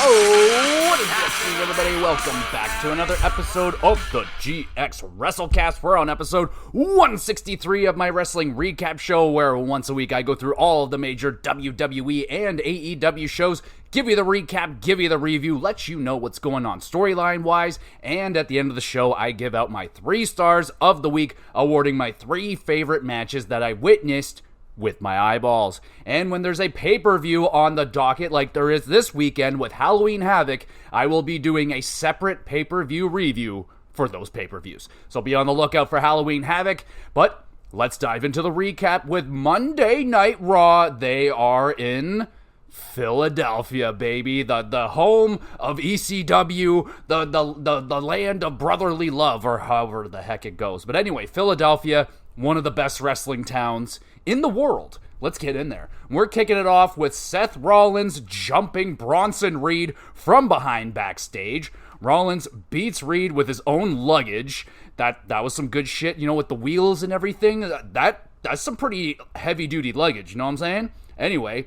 Oh, what is happening, everybody? Welcome back to another episode of the GXWrestleCast. We're on episode 163 of my wrestling recap show, where once a week I go through all of the major WWE and AEW shows, give you the recap, give you the review, let you know what's going on storyline-wise, and at the end of the show, I give out my 3 stars of the week, awarding my 3 favorite matches that I witnessed with my eyeballs. And when there's a pay-per-view on the docket like there is this weekend with Halloween Havoc, I will be doing a separate pay-per-view review for those pay-per-views. So be on the lookout for Halloween Havoc, but let's dive into the recap with Monday Night Raw. They are in Philadelphia, baby, the home of ECW, the land of brotherly love, or however the heck it goes. But anyway, Philadelphia, one of the best wrestling towns in the world. Let's get in there. We're kicking it off with Seth Rollins jumping Bronson Reed from behind backstage. Rollins beats Reed with his own luggage. That was some good shit, you know, with the wheels and everything. That's some pretty heavy-duty luggage, you know what I'm saying? Anyway,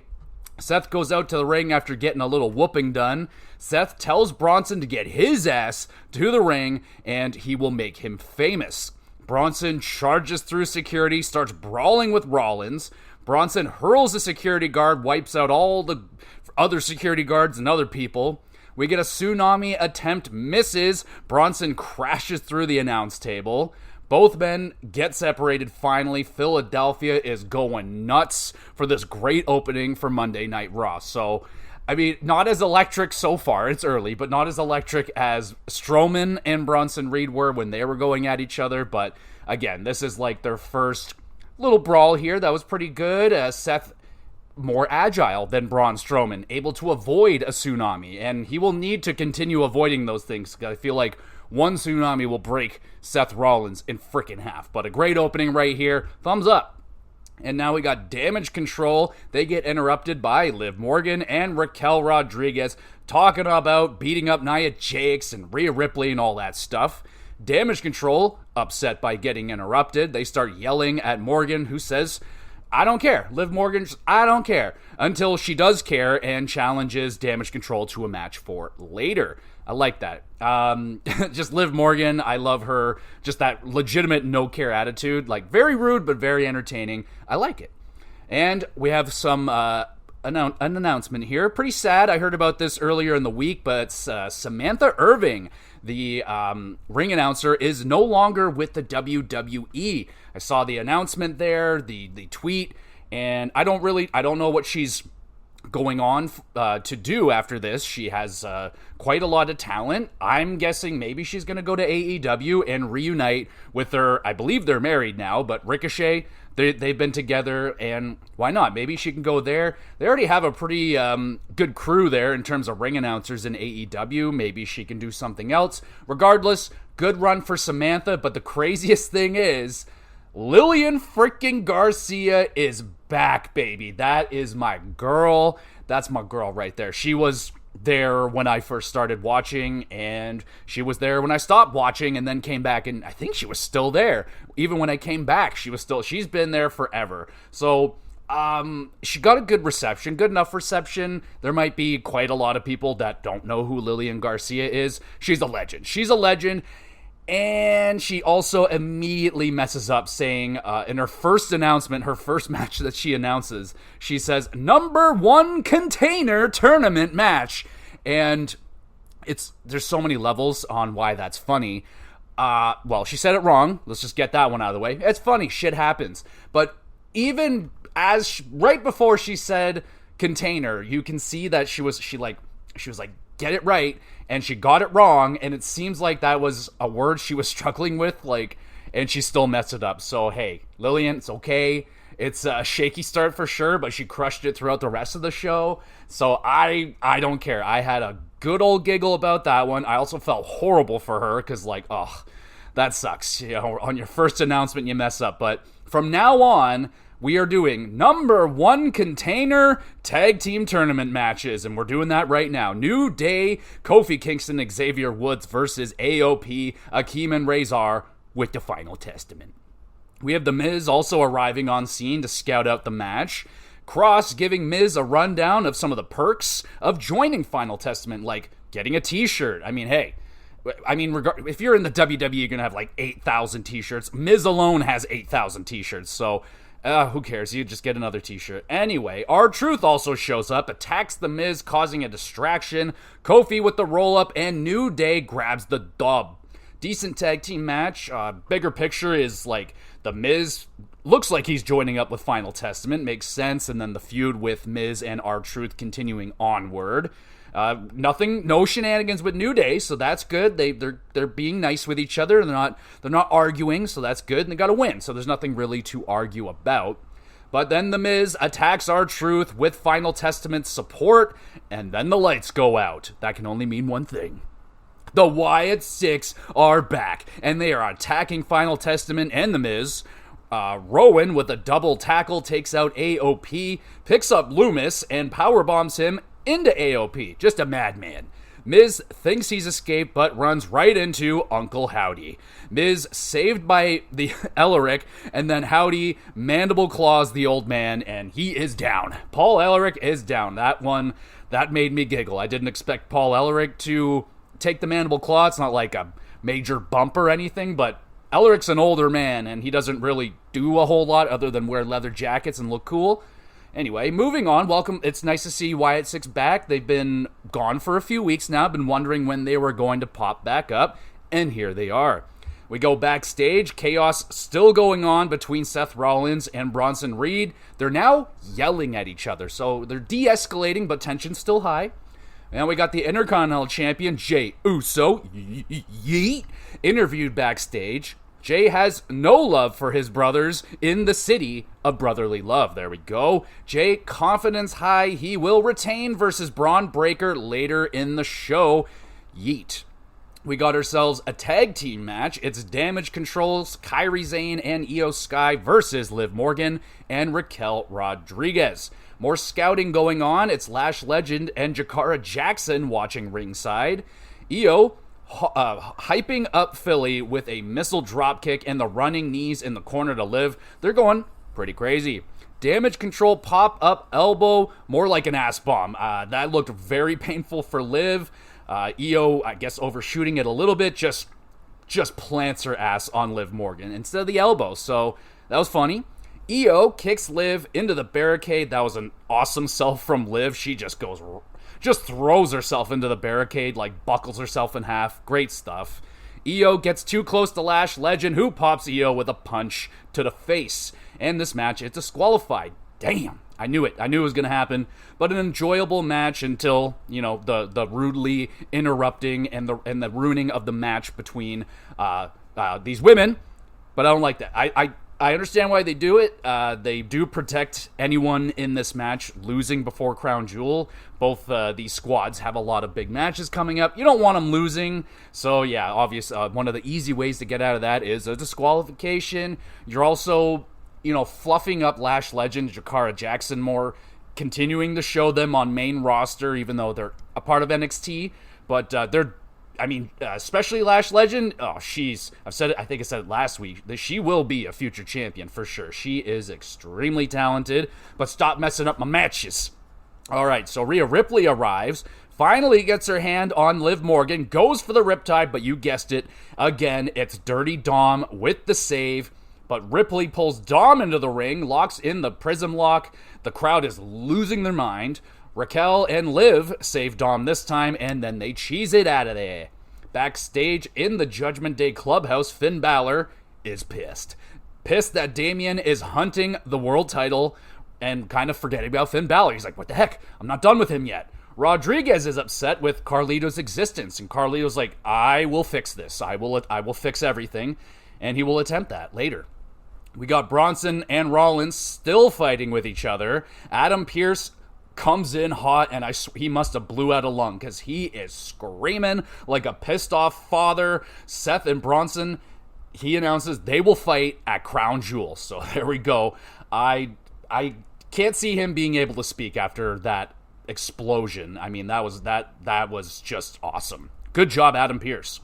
Seth goes out to the ring after getting a little whooping done. Seth tells Bronson to get his ass to the ring, and he will make him famous. Bronson charges through security, starts brawling with Rollins. Bronson hurls a security guard, wipes out all the other security guards and other people. We get a tsunami attempt, misses. Bronson crashes through the announce table. Both men get separated finally. Philadelphia is going nuts for this great opening for Monday Night Raw. So, I mean, not as electric so far, it's early, but not as electric as Strowman and Bronson Reed were when they were going at each other. But again, this is like their first little brawl here. That was pretty good. Seth, more agile than Braun Strowman, able to avoid a tsunami, and he will need to continue avoiding those things. I feel like one tsunami will break Seth Rollins in frickin' half. But a great opening right here. Thumbs up. And now we got Damage Control. They get interrupted by Liv Morgan and Raquel Rodriguez talking about beating up Nia Jax and Rhea Ripley and all that stuff. Damage Control, upset by getting interrupted, they start yelling at Morgan, who says, I don't care. Liv Morgan, I don't care. Until she does care and challenges Damage Control to a match for later. I like that. Just Liv Morgan, I love her. Just that legitimate no-care attitude. Like, very rude, but very entertaining. I like it. And we have some an announcement here. Pretty sad. I heard about this earlier in the week, but Samantha Irving, the ring announcer, is no longer with the WWE. I saw the announcement there, the tweet, and I don't know what she's going on to do after this. She has quite a lot of talent. I'm guessing maybe she's going to go to AEW and reunite with her. I believe they're married now, but Ricochet, they've been together, and why not? Maybe she can go there. They already have a pretty good crew there in terms of ring announcers in AEW. Maybe she can do something else. Regardless, good run for Samantha, but the craziest thing is Lillian freaking Garcia is back, baby. That is my girl. That's my girl right there. She was there when I first started watching, and she was there when I stopped watching and then came back, and I think she was still there. Even when I came back, she's been there forever. So, she got a good reception, good enough reception. There might be quite a lot of people that don't know who Lillian Garcia is. She's a legend. And she also immediately messes up, saying in her first announcement, her first match that she announces, she says, #1 container tournament match. And there's so many levels on why that's funny. Well, she said it wrong. Let's just get that one out of the way. It's funny. Shit happens. But even right before she said container, you can see that she was like, get it right, and she got it wrong, and it seems like that was a word she was struggling with, and she still messed it up. So, hey, Lillian, it's okay. It's a shaky start for sure, but she crushed it throughout the rest of the show. So I don't care. I had a good old giggle about that one. I also felt horrible for her because, that sucks. You know, on your first announcement, you mess up. But from now on, we are doing #1 container tag team tournament matches, and we're doing that right now. New Day, Kofi Kingston, Xavier Woods versus AOP, Akeem and Razor with the Final Testament. We have The Miz also arriving on scene to scout out the match. Cross giving Miz a rundown of some of the perks of joining Final Testament, like getting a t-shirt. I mean, hey, if you're in the WWE, you're going to have like 8,000 t-shirts. Miz alone has 8,000 t-shirts, so who cares? You just get another t-shirt. Anyway, R-Truth also shows up, attacks The Miz, causing a distraction. Kofi with the roll-up, and New Day grabs the dub. Decent tag team match. Bigger picture is like The Miz looks like he's joining up with Final Testament. Makes sense. And then the feud with Miz and R-Truth continuing onward. No shenanigans with New Day, so that's good. They're being nice with each other. They're not arguing, so that's good. And they got to win, so there's nothing really to argue about. But then The Miz attacks R-Truth with Final Testament's support, and then the lights go out. That can only mean one thing. The Wyatt Six are back, and they are attacking Final Testament and The Miz. Rowan, with a double tackle, takes out AOP, picks up Loomis, and powerbombs him into AOP. Just a madman. Miz thinks he's escaped, but runs right into Uncle Howdy. Miz saved by the Ellerick, and then Howdy mandible claws the old man, and he is down. Paul Ellerick is down. That made me giggle. I didn't expect Paul Ellerick to take the mandible claw. It's not like a major bump or anything, but Ellerick's an older man, and he doesn't really do a whole lot other than wear leather jackets and look cool. Anyway, moving on. Welcome. It's nice to see Wyatt Six back. They've been gone for a few weeks now. Been wondering when they were going to pop back up, and here they are. We go backstage. Chaos still going on between Seth Rollins and Bronson Reed. They're now yelling at each other, so they're de-escalating, but tension's still high. And we got the Intercontinental Champion, Jey Uso, yeet, interviewed backstage. Jey has no love for his brothers in the city of brotherly love. There we go. Jey, confidence high. He will retain versus Braun Breaker later in the show. Yeet. We got ourselves a tag team match. It's Damage Control's Kairi Sane and Io Sky versus Liv Morgan and Raquel Rodriguez. More scouting going on. It's Lash Legend and Jakara Jackson watching ringside. Io hyping up Philly with a missile dropkick and the running knees in the corner to Liv. They're going pretty crazy. Damage Control pop-up elbow, more like an ass bomb. That looked very painful for Liv. Io, I guess, overshooting it a little bit, just plants her ass on Liv Morgan instead of the elbow. So that was funny. Io kicks Liv into the barricade. That was an awesome sell from Liv. She just throws herself into the barricade, like buckles herself in half. Great stuff. Io gets too close to Lash Legend, who pops Io with a punch to the face. And this match, it's disqualified. Damn. I knew it. I knew it was going to happen. But an enjoyable match until, the rudely interrupting and the ruining of the match between these women. But I don't like that. I understand why they do it. They do protect anyone in this match losing before Crown Jewel. Both these squads have a lot of big matches coming up. You don't want them losing. So, yeah, obviously, one of the easy ways to get out of that is a disqualification. You're also, fluffing up Lash Legend, Jakara Jackson more, continuing to show them on main roster, even though they're a part of NXT. But especially Lash Legend, I think I said it last week, that she will be a future champion for sure. She is extremely talented, but stop messing up my matches. All right, so Rhea Ripley arrives, finally gets her hand on Liv Morgan, goes for the Riptide, but you guessed it, again, it's Dirty Dom with the save, but Ripley pulls Dom into the ring, locks in the Prism Lock. The crowd is losing their mind. Raquel and Liv save Dom this time, and then they cheese it out of there. Backstage in the Judgment Day clubhouse, Finn Balor is pissed. Pissed that Damian is hunting the world title and kind of forgetting about Finn Balor. He's like, what the heck? I'm not done with him yet. Rodriguez is upset with Carlito's existence, and Carlito's like, I will fix this. I will fix everything, and he will attempt that later. We got Bronson and Rollins still fighting with each other. Adam Pearce comes in hot, and he must have blew out a lung because he is screaming like a pissed off father. Seth and Bronson, he announces they will fight at Crown Jewel. So there we go. I can't see him being able to speak after that explosion. I mean, that was just awesome. Good job, Adam Pearce.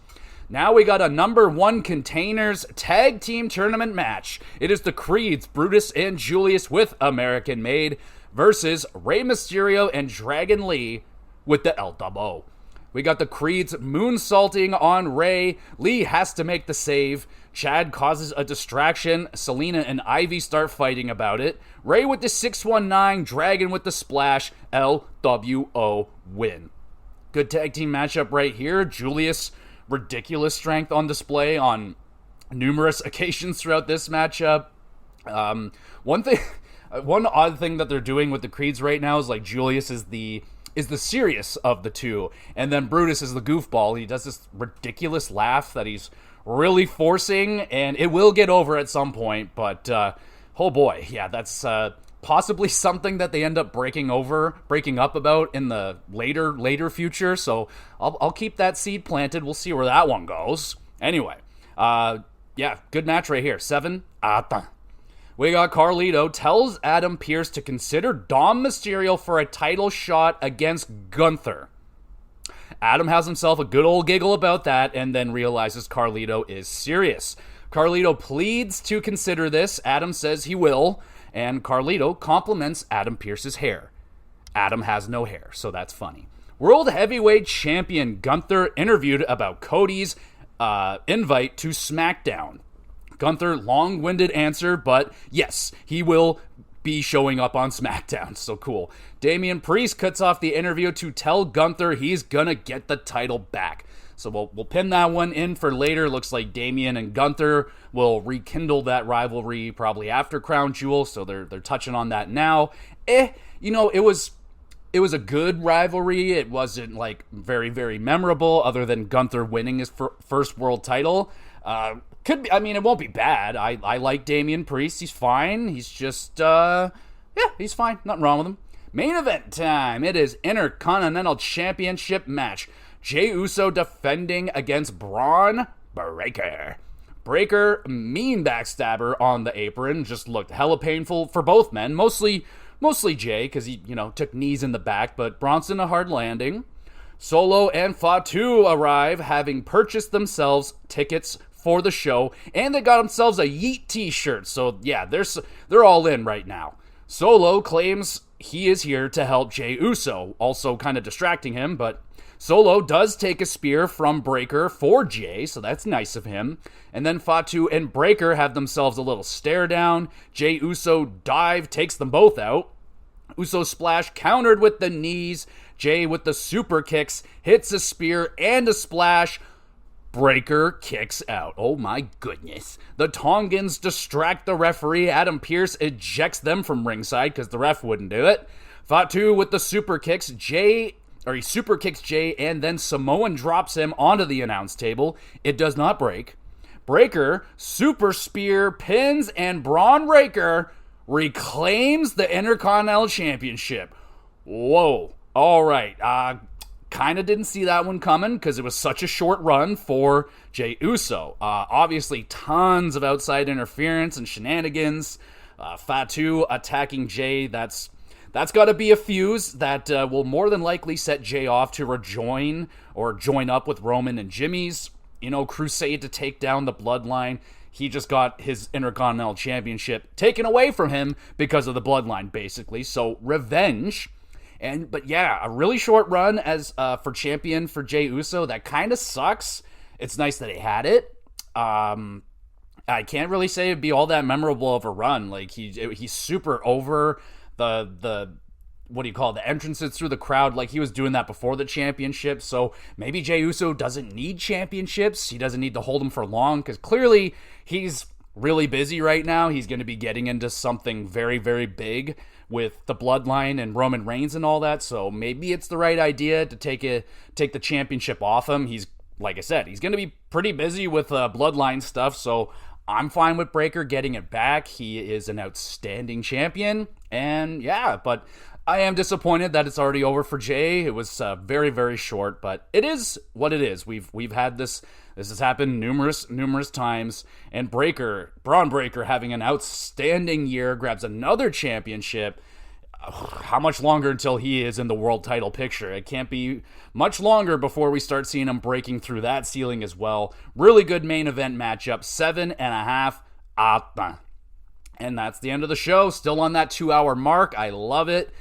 Now we got a number one containers tag team tournament match. It is the Creeds, Brutus and Julius with American Made, versus Rey Mysterio and Dragon Lee with the LWO. We got the Creeds moonsaulting on Rey. Lee has to make the save. Chad causes a distraction. Selena and Ivy start fighting about it. Rey with the 619, Dragon with the splash. LWO win. Good tag team matchup right here. Julius, ridiculous strength on display on numerous occasions throughout this matchup. One odd thing that they're doing with the Creeds right now is like Julius is the serious of the two, and then Brutus is the goofball. He does this ridiculous laugh that he's really forcing, and it will get over at some point, but oh boy, yeah, that's possibly something that they end up breaking up about in the later future, so I'll keep that seed planted. We'll see where that one goes. Anyway, yeah, good match right here. 7. We got Carlito tells Adam Pearce to consider Dom Mysterio for a title shot against Gunther. Adam has himself a good old giggle about that and then realizes Carlito is serious. Carlito pleads to consider this. Adam says he will, and Carlito compliments Adam Pearce's hair. Adam has no hair, so that's funny. World Heavyweight Champion Gunther interviewed about Cody's invite to SmackDown. Gunther, long-winded answer, but yes, he will be showing up on SmackDown, so cool. Damian Priest cuts off the interview to tell Gunther he's gonna get the title back. So we'll pin that one in for later. Looks like Damian and Gunther will rekindle that rivalry probably after Crown Jewel, so they're touching on that now. It was a good rivalry. It wasn't like very, very memorable other than Gunther winning his first world title. Could be, it won't be bad. I like Damian Priest. He's fine. He's just, he's fine. Nothing wrong with him. Main event time. It is Intercontinental Championship match. Jey Uso defending against Braun Breaker. Breaker, mean backstabber on the apron. Just looked hella painful for both men. Mostly Jey, because he, took knees in the back, but Bronson a hard landing. Solo and Fatu arrive, having purchased themselves tickets for the show, and they got themselves a Yeet t-shirt. So yeah, they're all in right now. Solo claims he is here to help Jey Uso, also kind of distracting him, but Solo does take a spear from Breaker for Jey, so that's nice of him. And then Fatu and Breaker have themselves a little stare down. Jey Uso dive takes them both out. Uso splash countered with the knees. Jey with the super kicks hits a spear and a splash. Breaker kicks out. Oh my goodness. The Tongans distract the referee. Adam Pearce ejects them from ringside because the ref wouldn't do it. Fatu with the super kicks. He super kicks Jey and then Samoan drops him onto the announce table. It does not break. Breaker super spear pins and Braun Breaker reclaims the Intercontinental Championship. Whoa. All right. Kind of didn't see that one coming because it was such a short run for Jey Uso. Obviously, tons of outside interference and shenanigans. Fatu attacking Jey. That's got to be a fuse that will more than likely set Jey off to rejoin or join up with Roman and Jimmy's, crusade to take down the Bloodline. He just got his Intercontinental Championship taken away from him because of the Bloodline, basically. So, revenge. But yeah, a really short run as for champion for Jey Uso. That kind of sucks. It's nice that he had it. I can't really say it'd be all that memorable of a run. Like he's super over the what do you call it, the entrances through the crowd. Like he was doing that before the championship. So maybe Jey Uso doesn't need championships. He doesn't need to hold them for long because clearly he's really busy right now. He's going to be getting into something very, very big with the Bloodline and Roman Reigns and all that, so maybe it's the right idea to take the championship off him. He's, like I said, he's going to be pretty busy with Bloodline stuff, so I'm fine with Breaker getting it back. He is an outstanding champion, and yeah, but I am disappointed that it's already over for Jey. It was very, very short, but it is what it is. We've had this. This has happened numerous times, and Braun Breaker, having an outstanding year, grabs another championship. How much longer until he is in the world title picture? It can't be much longer before we start seeing him breaking through that ceiling as well. Really good main event matchup, 7.5. And that's the end of the show. Still on that 2-hour mark. I love it.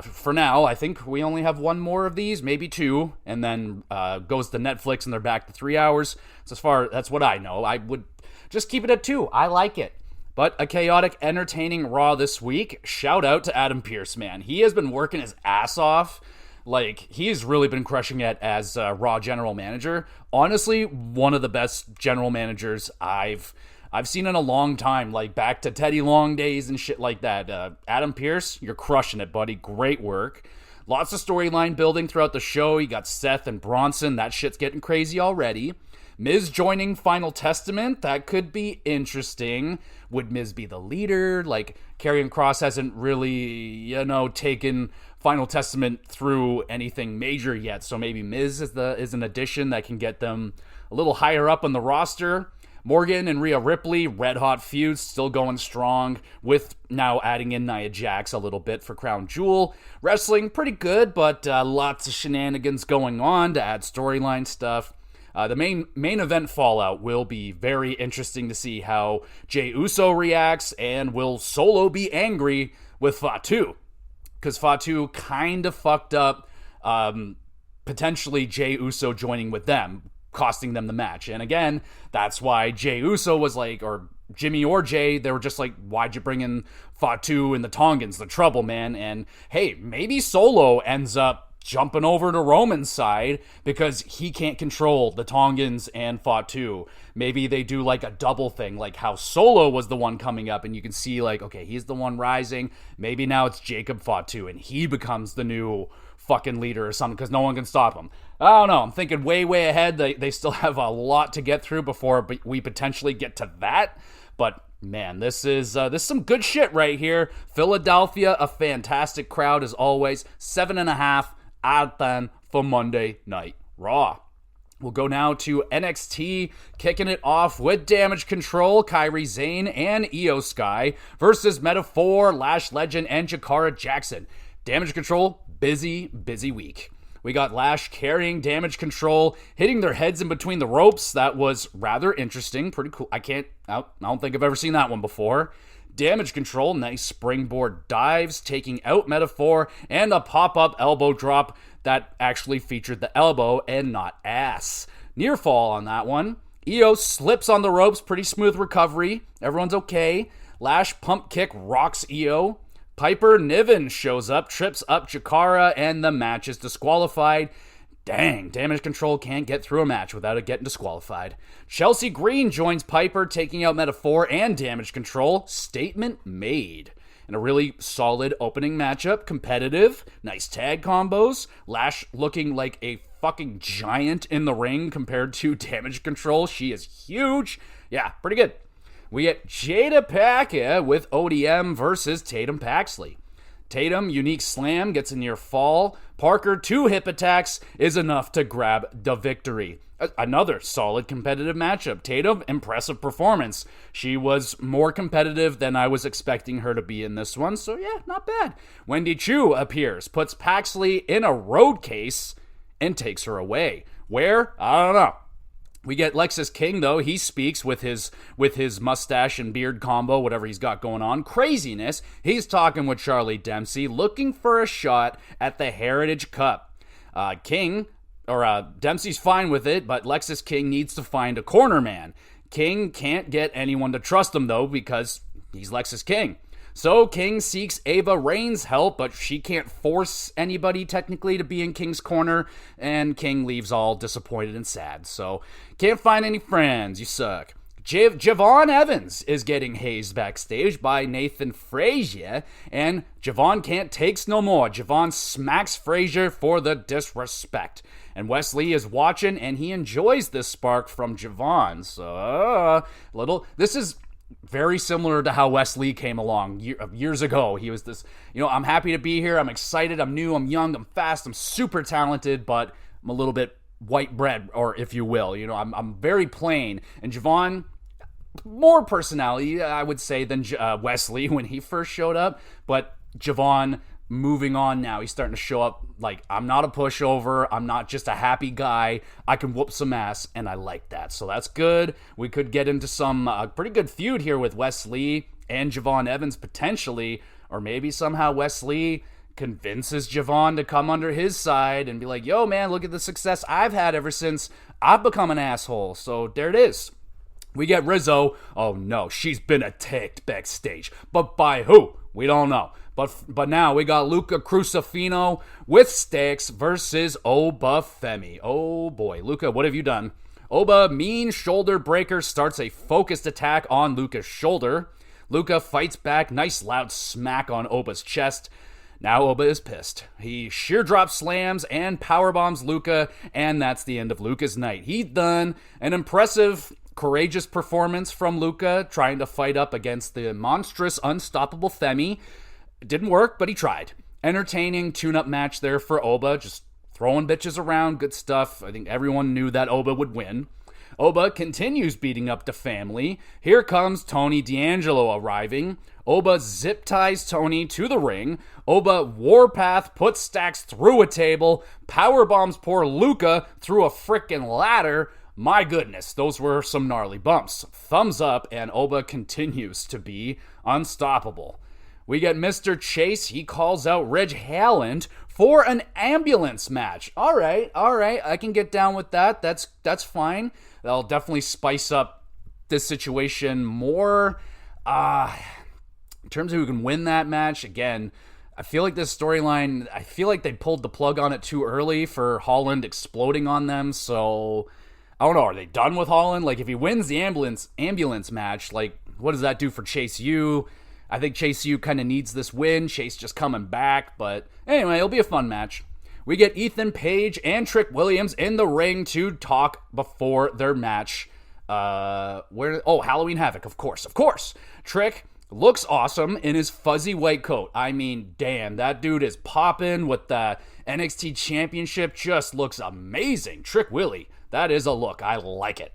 For now, I think we only have one more of these, maybe two, and then goes to Netflix and they're back to 3 hours. So that's what I know. I would just keep it at 2. I like it. But a chaotic, entertaining Raw this week. Shout out to Adam Pearce, man. He has been working his ass off. Like, he's really been crushing it as Raw general manager. Honestly, one of the best general managers I've seen in a long time, like back to Teddy Long days and shit like that. Adam Pearce, you're crushing it, buddy. Great work. Lots of storyline building throughout the show. You got Seth and Bronson. That shit's getting crazy already. Miz joining Final Testament. That could be interesting. Would Miz be the leader? Like, Karrion Kross hasn't really, taken Final Testament through anything major yet. So maybe Miz is an addition that can get them a little higher up on the roster. Morgan and Rhea Ripley, red hot feud, still going strong, with now adding in Nia Jax a little bit for Crown Jewel. Wrestling pretty good, but lots of shenanigans going on to add storyline stuff. The main event fallout will be very interesting to see how Jey Uso reacts, and will Solo be angry with Fatu? Because Fatu kind of fucked up potentially Jey Uso joining with them, costing them the match. And again, that's why Jey Uso was like, or Jimmy or Jay, they were just like, why'd you bring in Fatu and the Tongans? The trouble, man. And hey, maybe Solo ends up jumping over to Roman's side because he can't control the Tongans and Fatu. Maybe they do like a double thing, like how Solo was the one coming up and you can see like, okay, he's the one rising. Maybe now it's Jacob Fatu and he becomes the new fucking leader or something because no one can stop him. I don't know. I'm thinking way ahead. They still have a lot to get through before we potentially get to that. But man, this is some good shit right here. Philadelphia, a fantastic crowd as always. 7.5 out of 10 for Monday Night Raw. We'll go now to NXT, kicking it off with Damage Control, Kairi Sane, and Io Sky versus Meta-Four, Lash Legend, and Jakara Jackson. Damage Control, busy week. We got Lash carrying Damage Control, hitting their heads in between the ropes. That was rather interesting, pretty cool. I don't think I've ever seen that one before. Damage Control, nice springboard dives, taking out Meta-Four, and a pop-up elbow drop that actually featured the elbow and not ass. Near fall on that one. Io slips on the ropes, pretty smooth recovery. Everyone's okay. Lash pump kick rocks Io. Piper Niven shows up, trips up Jakara, and the match is disqualified. Dang, Damage Control can't get through a match without it getting disqualified. Chelsea Green joins Piper, taking out Meta-Four and Damage Control. Statement made. And a really solid opening matchup, competitive, nice tag combos. Lash looking like a fucking giant in the ring compared to Damage Control. She is huge. Yeah, pretty good. We get Jada Pinkett with ODM versus Tatum Paxley. Tatum, unique slam, gets a near fall. Parker, 2 hip attacks is enough to grab the victory. Another solid competitive matchup. Tatum, impressive performance. She was more competitive than I was expecting her to be in this one, so yeah, not bad. Wendy Chu appears, puts Paxley in a road case, and takes her away. Where? I don't know. We get Lexis King, though. He speaks with his mustache and beard combo, whatever he's got going on. Craziness. He's talking with Charlie Dempsey, looking for a shot at the Heritage Cup. Dempsey's fine with it, but Lexis King needs to find a corner man. King can't get anyone to trust him, though, because he's Lexis King. So King seeks Ava Rain's help, but she can't force anybody technically to be in King's corner, and King leaves all disappointed and sad. So can't find any friends. You suck. Javon Evans is getting hazed backstage by Nathan Frazier, and Javon can't takes no more. Javon smacks Frazier for the disrespect. And Wesley is watching, and he enjoys this spark from Javon. So, this is very similar to how Wesley came along years ago. He was this, I'm happy to be here. I'm excited. I'm new. I'm young. I'm fast. I'm super talented, but I'm a little bit white bread, or if you will. I'm very plain. And Javon, more personality, I would say, than Wesley when he first showed up. But Javon, moving on now, he's starting to show up like, I'm not a pushover. I'm not just a happy guy. I can whoop some ass, and I like that. So that's good. We could get into some pretty good feud here with Wesley and Javon Evans potentially, or maybe somehow Wes Lee convinces Javon to come under his side and be like, yo, man, look at the success I've had ever since I've become an asshole. So there it is. We get Rizzo. Oh, no, she's been attacked backstage. But by who? We don't know. But now we got Luca Crucifino with Styx versus Oba Femi. Oh, boy. Luca, what have you done? Oba, mean shoulder breaker, starts a focused attack on Luca's shoulder. Luca fights back. Nice loud smack on Oba's chest. Now Oba is pissed. He sheer drop slams and powerbombs Luca, and that's the end of Luca's night. He's done. An impressive, courageous performance from Luca, trying to fight up against the monstrous, unstoppable Femi. It didn't work, but he tried. Entertaining tune-up match there for Oba, just throwing bitches around, good stuff. I think everyone knew that Oba would win. Oba continues beating up the family. Here comes Tony D'Angelo arriving. Oba zip ties Tony to the ring. Oba warpath puts Stacks through a table. Powerbombs poor Luca through a frickin' ladder. My goodness, those were some gnarly bumps. Thumbs up, and Oba continues to be unstoppable. We get Mr. Chase. He calls out Reg Haaland for an ambulance match. All right. I can get down with that. That's fine. That'll definitely spice up this situation more. In terms of who can win that match, again, I feel like this storyline, I feel like they pulled the plug on it too early for Haaland exploding on them. So, I don't know. Are they done with Haaland? Like, if he wins the ambulance match, like, what does that do for Chase U? I think Chase U kind of needs this win. Chase just coming back. But anyway, it'll be a fun match. We get Ethan Page and Trick Williams in the ring to talk before their match. Halloween Havoc, of course. Trick looks awesome in his fuzzy white coat. I mean, damn, that dude is popping with the NXT Championship. Just looks amazing. Trick Willie, that is a look. I like it.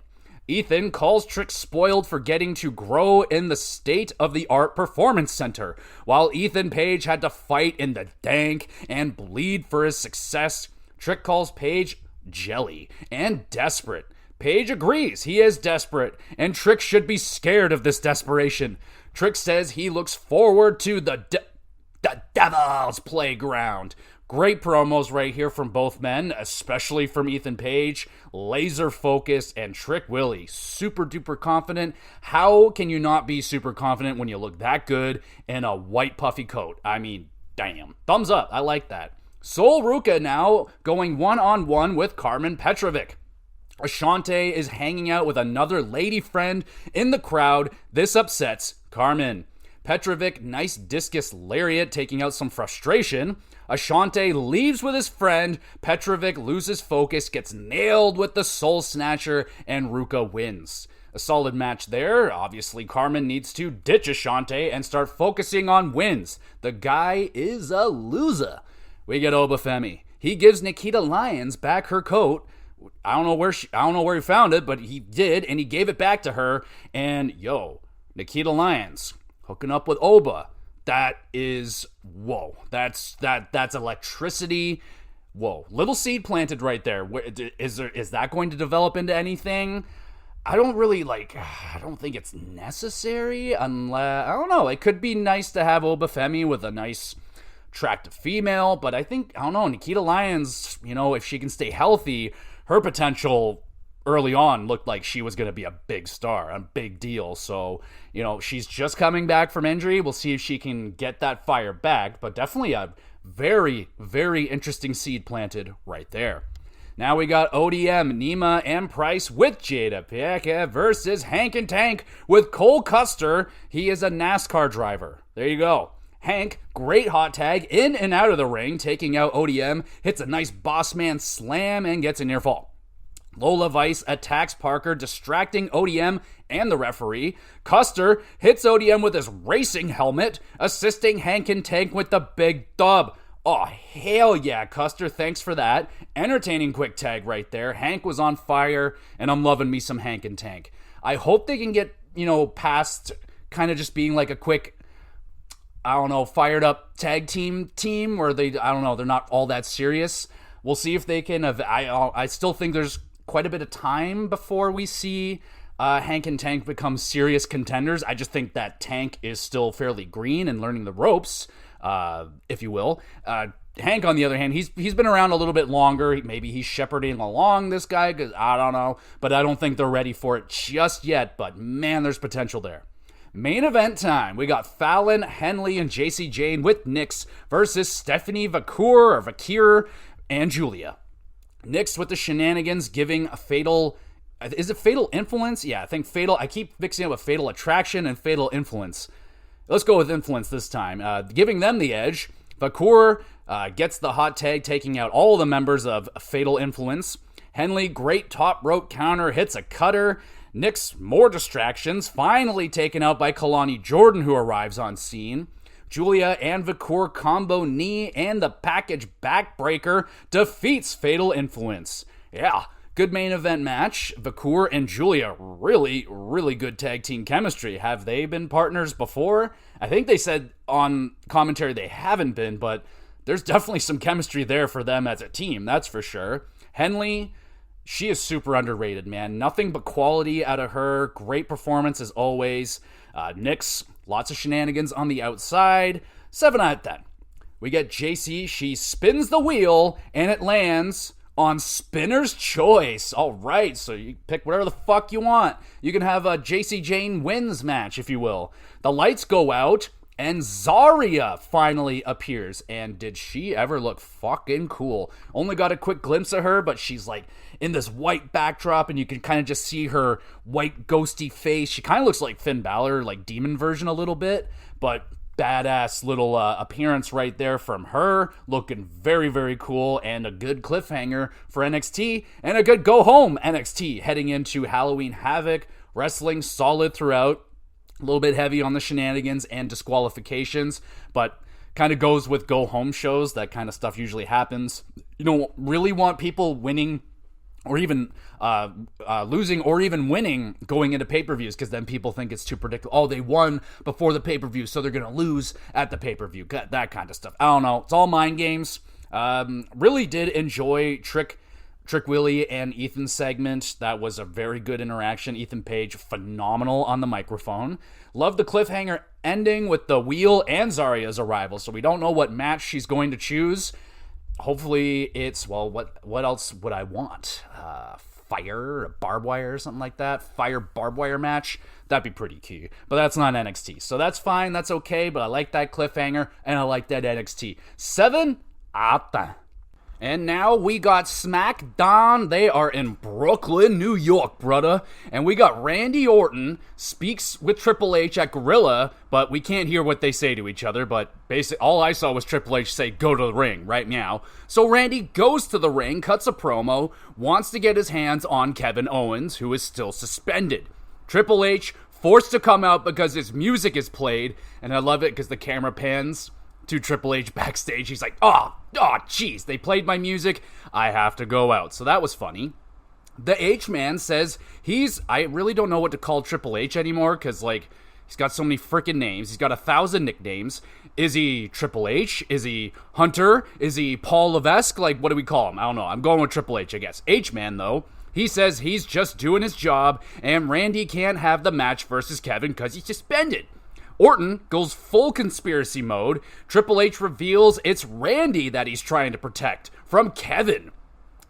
Ethan calls Trick spoiled for getting to grow in the state-of-the-art performance center, while Ethan Page had to fight in the dank and bleed for his success. Trick calls Page jelly and desperate. Page agrees he is desperate, and Trick should be scared of this desperation. Trick says he looks forward to the Devil's Playground. Great promos right here from both men, especially from Ethan Page. Laser focused, and Trick Willie, super duper confident. How can you not be super confident when you look that good in a white puffy coat? I mean, damn. Thumbs up. I like that. Sol Ruca now going one-on-one with Carmen Petrovic. Ashante is hanging out with another lady friend in the crowd. This upsets Carmen. Petrovic, nice discus lariat, taking out some frustration. Ashante leaves with his friend. Petrovic loses focus, gets nailed with the Soul Snatcher, and Ruca wins. A solid match there. Obviously, Carmen needs to ditch Ashante and start focusing on wins. The guy is a loser. We get Oba Femi. He gives Nikita Lyons back her coat. I don't know where he found it, but he did, and he gave it back to her. And Nikita Lyons hooking up with Oba. That is, whoa. That's electricity. Whoa. Little seed planted right there. Is that going to develop into anything? I don't think it's necessary unless, I don't know. It could be nice to have Oba Femi with a nice attractive female, but I don't know, Nikita Lyons, if she can stay healthy, her potential early on looked like she was going to be a big star, a big deal. So, she's just coming back from injury. We'll see if she can get that fire back, but definitely a very, very interesting seed planted right there. Now we got ODM, Nima, and Price with Jada Pinkett versus Hank and Tank with Cole Custer. He is a NASCAR driver. There you go. Hank, great hot tag, in and out of the ring, taking out ODM, hits a nice boss man slam, and gets a near fall. Lola Vice attacks Parker, distracting ODM and the referee. Custer hits ODM with his racing helmet, assisting Hank and Tank with the big dub. Oh, hell yeah, Custer, thanks for that. Entertaining quick tag right there. Hank was on fire, and I'm loving me some Hank and Tank. I hope they can get, past kind of just being like a quick, fired up tag team where they're not all that serious. We'll see if they can. I still think there's quite a bit of time before we see Hank and Tank become serious contenders. I just think that Tank is still fairly green and learning the ropes, if you will. Hank, on the other hand, he's been around a little bit longer. Maybe he's shepherding along this guy, because I don't know. But I don't think they're ready for it just yet. But man, there's potential there. Main event time. We got Fallon, Henley, and JC Jane with Nyx versus Stephanie Vakir, and Julia. Nyx with the shenanigans, giving a fatal... Is it Fatal Influence? Yeah, I think Fatal... I keep mixing it with Fatal Attraction and Fatal Influence. Let's go with Influence this time. Giving them the edge. Vakir gets the hot tag, taking out all the members of Fatal Influence. Henley, great top rope counter, hits a cutter. Nyx, more distractions, finally taken out by Kalani Jordan, who arrives on scene. Julia and Vakir combo knee, and the package backbreaker defeats Fatal Influence. Yeah, good main event match. Vakir and Julia, really, really good tag team chemistry. Have they been partners before? I think they said on commentary they haven't been, but there's definitely some chemistry there for them as a team, that's for sure. Henley, she is super underrated, man. Nothing but quality out of her. Great performance as always. Nyx, lots of shenanigans on the outside. 7 out of 10. We get JC. She spins the wheel, and it lands on Spinner's Choice. All right, so you pick whatever the fuck you want. You can have a JC Jane wins match, if you will. The lights go out, and Zarya finally appears. And did she ever look fucking cool? Only got a quick glimpse of her, but she's like in this white backdrop, and you can kind of just see her white ghosty face. She kind of looks like Finn Balor, like demon version a little bit, but badass little appearance right there from her. Looking very, very cool, and a good cliffhanger for NXT, and a good go-home NXT heading into Halloween Havoc. Wrestling solid throughout. A little bit heavy on the shenanigans and disqualifications, but kind of goes with go-home shows. That kind of stuff usually happens. You don't really want people winning or even losing or even winning going into pay-per-views, because then people think it's too predictable. Oh, they won before the pay-per-view, so they're going to lose at the pay-per-view. That kind of stuff. I don't know. It's all mind games. Really did enjoy Trick Willie and Ethan's segment. That was a very good interaction. Ethan Page, phenomenal on the microphone. Love the cliffhanger ending with the wheel and Zarya's arrival. So we don't know what match she's going to choose. Hopefully it's, well, what else would I want? Fire, barbed wire, or something like that. Fire barbed wire match. That'd be pretty key. But that's not NXT. So that's fine. That's okay. But I like that cliffhanger, and I like that NXT. 7 out of 10. And now we got SmackDown. They are in Brooklyn, New York, brother. And we got Randy Orton speaks with Triple H at Gorilla, but we can't hear what they say to each other. But basically, all I saw was Triple H say, go to the ring right now. So Randy goes to the ring, cuts a promo, wants to get his hands on Kevin Owens, who is still suspended. Triple H forced to come out because his music is played. And I love it because the camera pans to Triple H backstage. He's like, oh, jeez, they played my music. I have to go out. So that was funny. The H-Man says I really don't know what to call Triple H anymore, because, like, he's got so many freaking names. He's got 1,000 nicknames. Is he Triple H? Is he Hunter? Is he Paul Levesque? Like, what do we call him? I don't know. I'm going with Triple H, I guess. H-Man, though, he says he's just doing his job, and Randy can't have the match versus Kevin because he's suspended. Orton goes full conspiracy mode. Triple H reveals it's Randy that he's trying to protect from Kevin.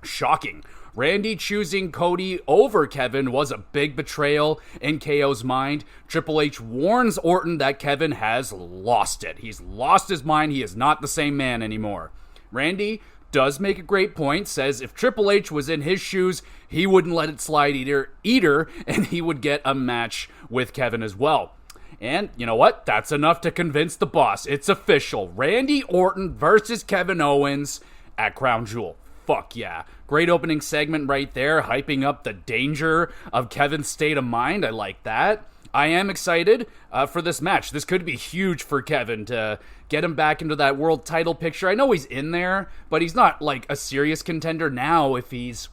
Shocking. Randy choosing Cody over Kevin was a big betrayal in KO's mind. Triple H warns Orton that Kevin has lost it. He's lost his mind. He is not the same man anymore. Randy does make a great point, says if Triple H was in his shoes, he wouldn't let it slide either, and he would get a match with Kevin as well. And you know what? That's enough to convince the boss. It's official. Randy Orton versus Kevin Owens at Crown Jewel. Fuck yeah. Great opening segment right there, hyping up the danger of Kevin's state of mind. I like that. I am excited for this match. This could be huge for Kevin to get him back into that world title picture. I know he's in there, but he's not like a serious contender now if he's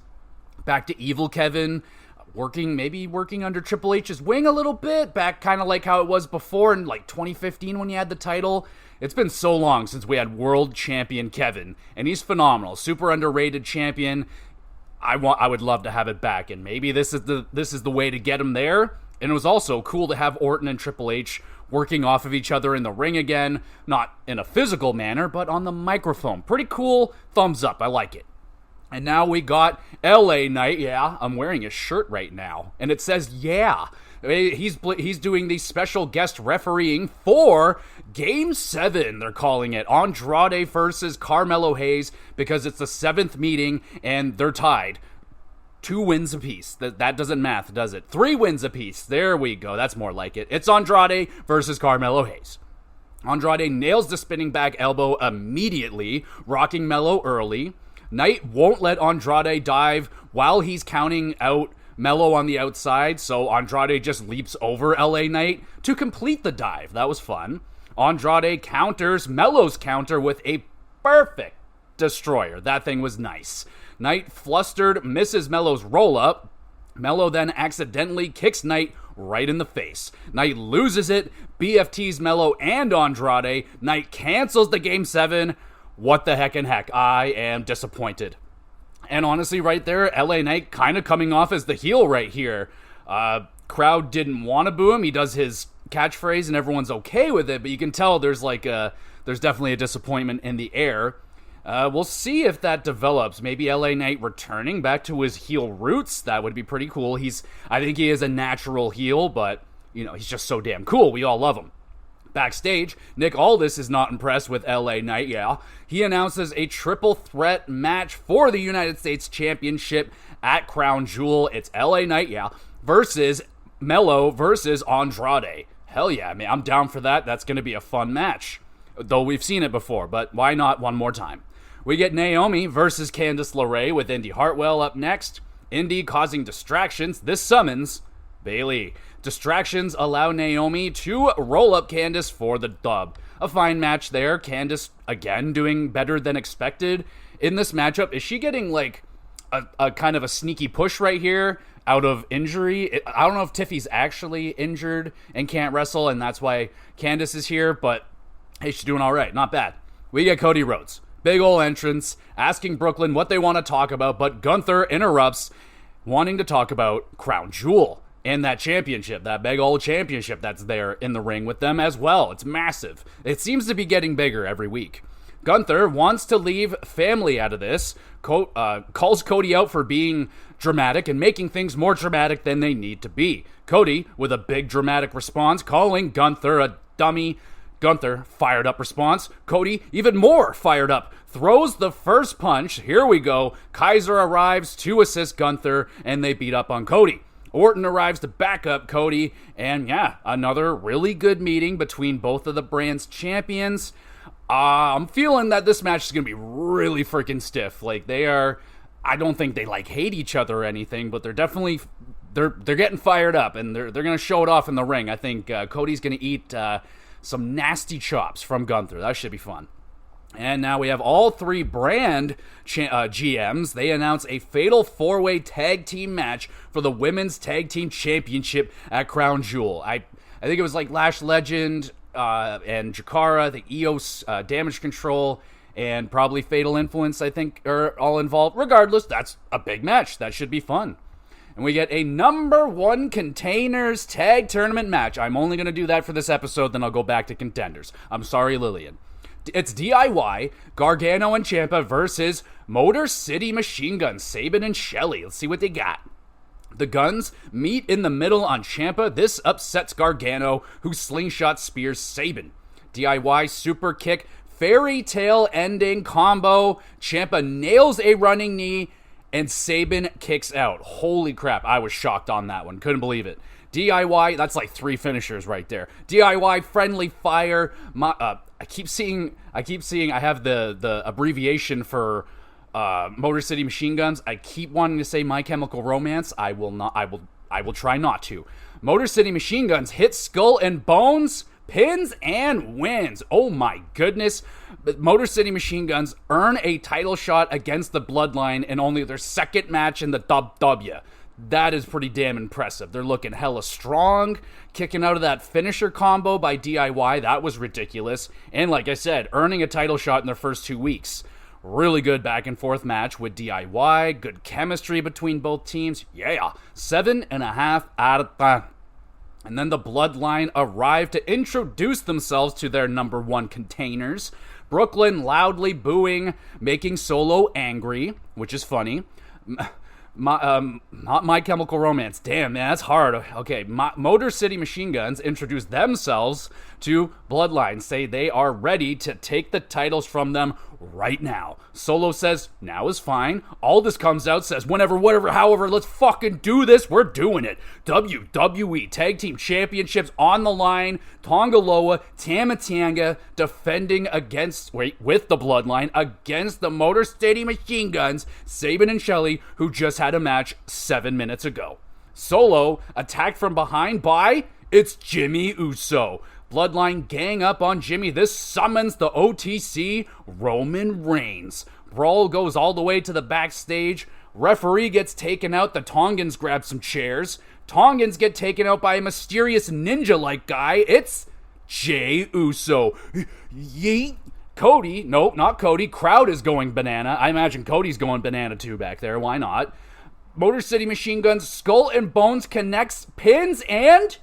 back to evil Kevin. Maybe working under Triple H's wing a little bit, back kind of like how it was before in like 2015 when he had the title. It's been so long since we had world champion Kevin, and he's phenomenal. Super underrated champion. I would love to have it back, and maybe this is the way to get him there. And it was also cool to have Orton and Triple H working off of each other in the ring again, not in a physical manner, but on the microphone. Pretty cool. Thumbs up. I like it. And now we got LA Knight. Yeah, I'm wearing his shirt right now, and it says yeah. He's doing the special guest refereeing for Game 7, they're calling it. Andrade versus Carmelo Hayes, because it's the 7th meeting, and they're tied. 2 wins apiece. That doesn't math, does it? 3 wins apiece. There we go. That's more like it. It's Andrade versus Carmelo Hayes. Andrade nails the spinning back elbow immediately, rocking Melo early. Knight won't let Andrade dive while he's counting out Melo on the outside, so Andrade just leaps over LA Knight to complete the dive. That was fun. Andrade counters Melo's counter with a perfect destroyer. That thing was nice. Knight, flustered, misses Melo's roll-up. Melo then accidentally kicks Knight right in the face. Knight loses it, BFTs Melo and Andrade. Knight cancels the Game 7. What the heck and heck. I am disappointed. And honestly, right there, LA Knight kind of coming off as the heel right here. Crowd didn't want to boo him. He does his catchphrase and everyone's okay with it, but you can tell there's definitely a disappointment in the air. We'll see if that develops. Maybe LA Knight returning back to his heel roots. That would be pretty cool. I think he is a natural heel, but he's just so damn cool. We all love him. Backstage, Nick Aldis is not impressed with LA Knight, yeah. He announces a triple threat match for the United States Championship at Crown Jewel. It's LA Knight, yeah, versus Melo versus Andrade. Hell yeah, man, I'm down for that. That's going to be a fun match. Though we've seen it before, but why not one more time? We get Naomi versus Candice LeRae with Indy Hartwell up next. Indy causing distractions. This summons Bayley. Distractions allow Naomi to roll up Candice for the dub. A fine match there. Candice, again, doing better than expected in this matchup. Is she getting like a kind of a sneaky push right here out of injury? I don't know if Tiffy's actually injured and can't wrestle, and that's why Candice is here, but hey, she's doing all right. Not bad. We get Cody Rhodes. Big ol' entrance, asking Brooklyn what they want to talk about, but Gunther interrupts, wanting to talk about Crown Jewel. And that championship, that big old championship that's there in the ring with them as well. It's massive. It seems to be getting bigger every week. Gunther wants to leave family out of this, calls Cody out for being dramatic and making things more dramatic than they need to be. Cody, with a big dramatic response, calling Gunther a dummy. Gunther, fired up response. Cody, even more fired up, throws the first punch. Here we go. Kaiser arrives to assist Gunther, and they beat up on Cody. Orton arrives to back up Cody, and yeah, another really good meeting between both of the brand's champions. I'm feeling that this match is going to be really freaking stiff. Like, I don't think they hate each other or anything, but they're definitely, they're getting fired up, and they're going to show it off in the ring. I think Cody's going to eat some nasty chops from Gunther. That should be fun. And now we have all 3 brand GMs. They announce a fatal 4-way tag team match for the Women's Tag Team Championship at Crown Jewel. I think it was like Lash Legend and Jakara, the EOS Damage Control, and probably Fatal Influence, I think, are all involved. Regardless, that's a big match. That should be fun. And we get a number 1 Containers Tag Tournament match. I'm only going to do that for this episode, then I'll go back to Contenders. I'm sorry, Lillian. It's DIY, Gargano and Ciampa versus Motor City Machine Guns, Sabin and Shelley. Let's see what they got. The Guns meet in the middle on Ciampa. This upsets Gargano, who slingshot spears Sabin. DIY super kick, fairy tale ending combo. Ciampa nails a running knee, and Sabin kicks out. Holy crap, I was shocked on that one. Couldn't believe it. DIY, that's like 3 finishers right there. DIY, friendly fire. I keep seeing I have the abbreviation for Motor City Machine Guns. I keep wanting to say My Chemical Romance. I will try not to. Motor City Machine Guns hits Skull and Bones, pins and wins. Oh my goodness. Motor City Machine Guns earn a title shot against the Bloodline in only their 2nd match in the WW. That is pretty damn impressive. They're looking hella strong, kicking out of that finisher combo by DIY. That was ridiculous. And like I said, earning a title shot in their first 2 weeks. Really good back and forth match with DIY. Good chemistry between both teams. Yeah, 7.5 out of 10. And then the Bloodline arrived to introduce themselves to their number one containers. Brooklyn loudly booing, making Solo angry, which is funny. Not My Chemical Romance. Damn, man, that's hard. Okay, Motor City Machine Guns introduce themselves to Bloodline, say they are ready to take the titles from them right now. Solo says, now is fine. Aldis comes out, says, whenever, whatever, however, let's fucking do this. We're doing it. WWE Tag Team Championships on the line. Tonga Loa, Tama Tonga defending with the Bloodline against the Motor City Machine Guns, Sabin and Shelley, who just had a match 7 minutes ago. Solo attacked from behind by, it's Jimmy Uso. Bloodline gang up on Jimmy. This summons the OTC Roman Reigns. Brawl goes all the way to the backstage. Referee gets taken out. The Tongans grab some chairs. Tongans get taken out by a mysterious ninja-like guy. It's Jey Uso. Yeet. Cody, nope, not Cody. Crowd is going banana. I imagine Cody's going banana too back there. Why not? Motor City Machine Guns, Skull and Bones connects, pins, and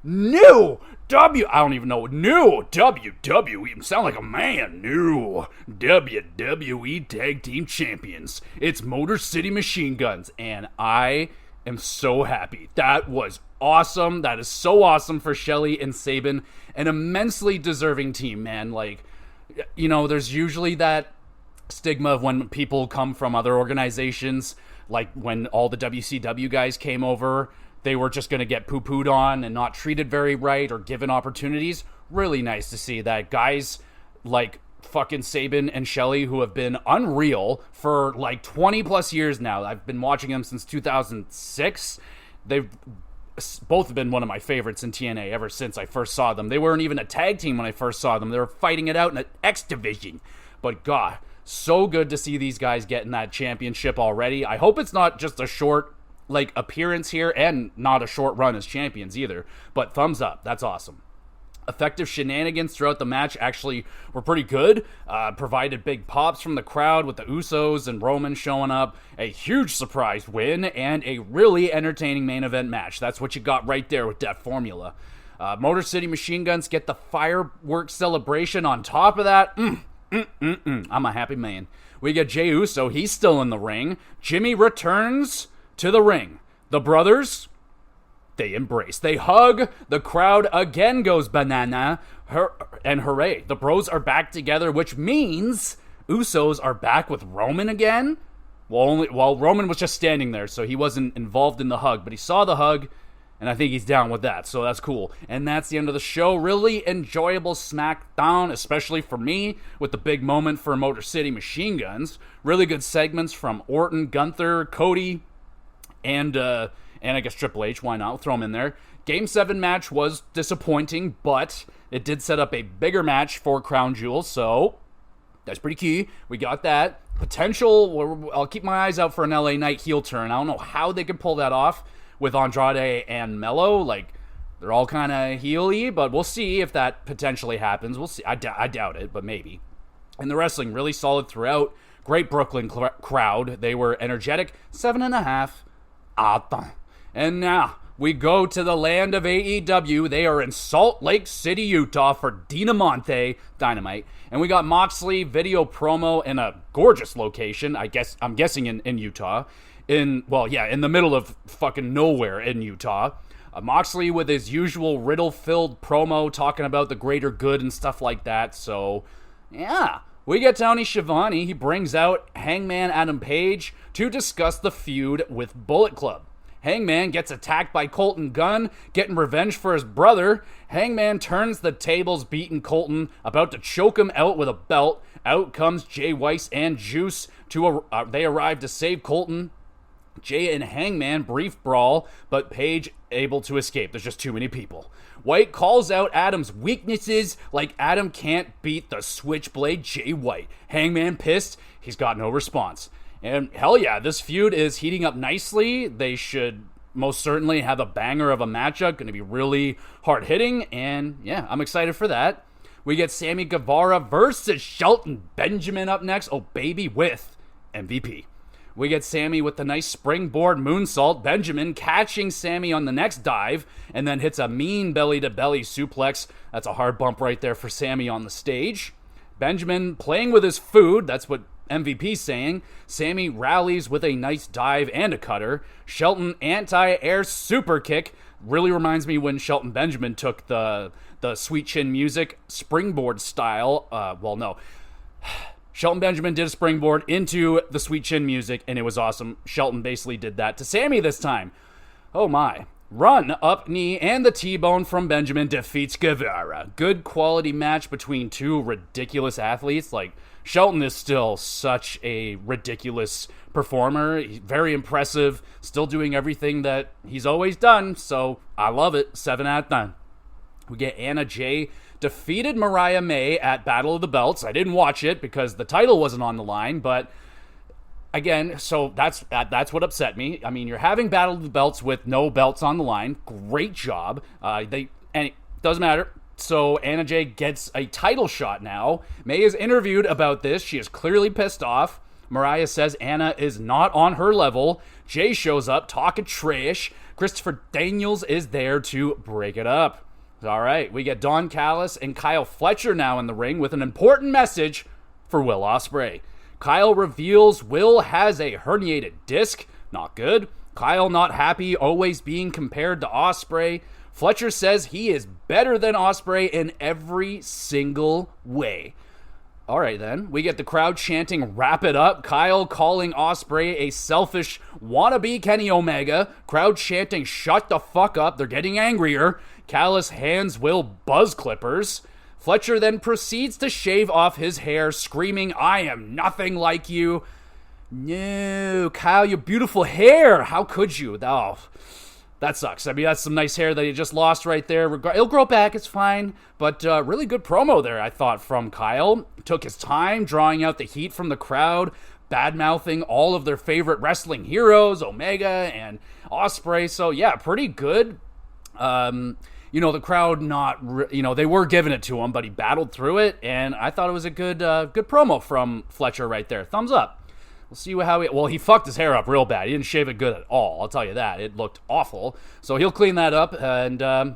new WWE, sound like a man, new WWE Tag Team Champions. It's Motor City Machine Guns, and I am so happy. That was awesome. That is so awesome for Shelley and Sabin. An immensely deserving team, man. Like, you know, there's usually that stigma of when people come from other organizations, like when all the WCW guys came over, they were just going to get poo-pooed on and not treated very right or given opportunities. Really nice to see that guys like fucking Sabin and Shelley, who have been unreal for like 20 plus years now. I've been watching them since 2006. They've both been one of my favorites in TNA ever since I first saw them. They weren't even a tag team when I first saw them. They were fighting it out in the X division. But God, so good to see these guys getting that championship already. I hope it's not just a short appearance here and not a short run as champions either. But thumbs up. That's awesome. Effective shenanigans throughout the match actually were pretty good. Provided big pops from the crowd with the Usos and Roman showing up. A huge surprise win and a really entertaining main event match. That's what you got right there with that formula. Motor City Machine Guns get the fireworks celebration on top of that. I'm a happy man. We get Jey Uso. He's still in the ring. Jimmy returns to the ring. The brothers, they embrace. They hug. The crowd again goes banana. And hooray. The bros are back together, which means Usos are back with Roman again. Well, Roman was just standing there, so he wasn't involved in the hug. But he saw the hug, and I think he's down with that, so that's cool. And that's the end of the show. Really enjoyable SmackDown, especially for me, with the big moment for Motor City Machine Guns. Really good segments from Orton, Gunther, Cody, and I guess Triple H. Why not? We'll throw him in there. Game 7 match was disappointing, but it did set up a bigger match for Crown Jewel, so that's pretty key. We got that. Potential, I'll keep my eyes out for an LA Knight heel turn. I don't know how they can pull that off with Andrade and Mello. Like, they're all kind of heel-y, but we'll see if that potentially happens. We'll see. I doubt it, but maybe. And the wrestling, really solid throughout. Great Brooklyn crowd. They were energetic. 7.5. And now we go to the land of AEW. They are in Salt Lake City, Utah for Dynamite. And we got Moxley video promo in a gorgeous location. I'm guessing in Utah. In the middle of fucking nowhere in Utah. Moxley with his usual riddle-filled promo talking about the greater good and stuff like that. So, yeah. We get Tony Schiavone. He brings out Hangman Adam Page to discuss the feud with Bullet Club. Hangman gets attacked by Colton Gunn, getting revenge for his brother. Hangman turns the tables, beating Colton, about to choke him out with a belt. Out comes Jay Weiss and Juice. They arrive to save Colton. Jay and Hangman brief brawl, but Page able to escape. There's just too many people. White calls out Adam's weaknesses, like Adam can't beat the Switchblade Jay White. Hangman pissed, he's got no response. And hell yeah, this feud is heating up nicely. They should most certainly have a banger of a matchup. Going to be really hard hitting, and yeah, I'm excited for that. We get Sammy Guevara versus Shelton Benjamin up next. Oh, baby, with MVP. We get Sammy with the nice springboard moonsault. Benjamin catching Sammy on the next dive and then hits a mean belly-to-belly suplex. That's a hard bump right there for Sammy on the stage. Benjamin playing with his food. That's what MVP's saying. Sammy rallies with a nice dive and a cutter. Shelton anti-air super kick. Really reminds me when Shelton Benjamin took the Sweet Chin Music springboard style. Shelton Benjamin did a springboard into the Sweet Chin Music, and it was awesome. Shelton basically did that to Sammy this time. Oh my. Run, up knee, and the T-bone from Benjamin defeats Guevara. Good quality match between two ridiculous athletes. Like, Shelton is still such a ridiculous performer. He's very impressive, still doing everything that he's always done, so I love it. 7 out of 10. We get Anna Jay defeated Mariah May at Battle of the Belts. I didn't watch it because the title wasn't on the line, but again, so that's what upset me. I mean, you're having Battle of the Belts with no belts on the line. Great job. And it doesn't matter. So Anna Jay gets a title shot now. May is interviewed about this. She is clearly pissed off. Mariah says Anna is not on her level. Jay shows up talking trash. Christopher Daniels is there to break it up. All right, we get Don Callis and Kyle Fletcher now in the ring with an important message for Will Ospreay. Kyle reveals Will has a herniated disc. Not good. Kyle not happy, always being compared to Ospreay. Fletcher says he is better than Ospreay in every single way. All right, then. We get the crowd chanting, "Wrap it up." Kyle calling Ospreay a selfish wannabe Kenny Omega. Crowd chanting, "Shut the fuck up." They're getting angrier. Callis hands Will buzz clippers. Fletcher then proceeds to shave off his hair, screaming, "I am nothing like you." No, Kyle, your beautiful hair. How could you? Oh, that sucks. I mean, that's some nice hair that he just lost right there. It'll grow back. It's fine. But really good promo there, I thought, from Kyle. Took his time, drawing out the heat from the crowd, bad-mouthing all of their favorite wrestling heroes, Omega and Ospreay. So, yeah, pretty good. The crowd they were giving it to him, but he battled through it, and I thought it was a good promo from Fletcher right there. Thumbs up. We'll see he fucked his hair up real bad. He didn't shave it good at all. I'll tell you that. It looked awful. So he'll clean that up, and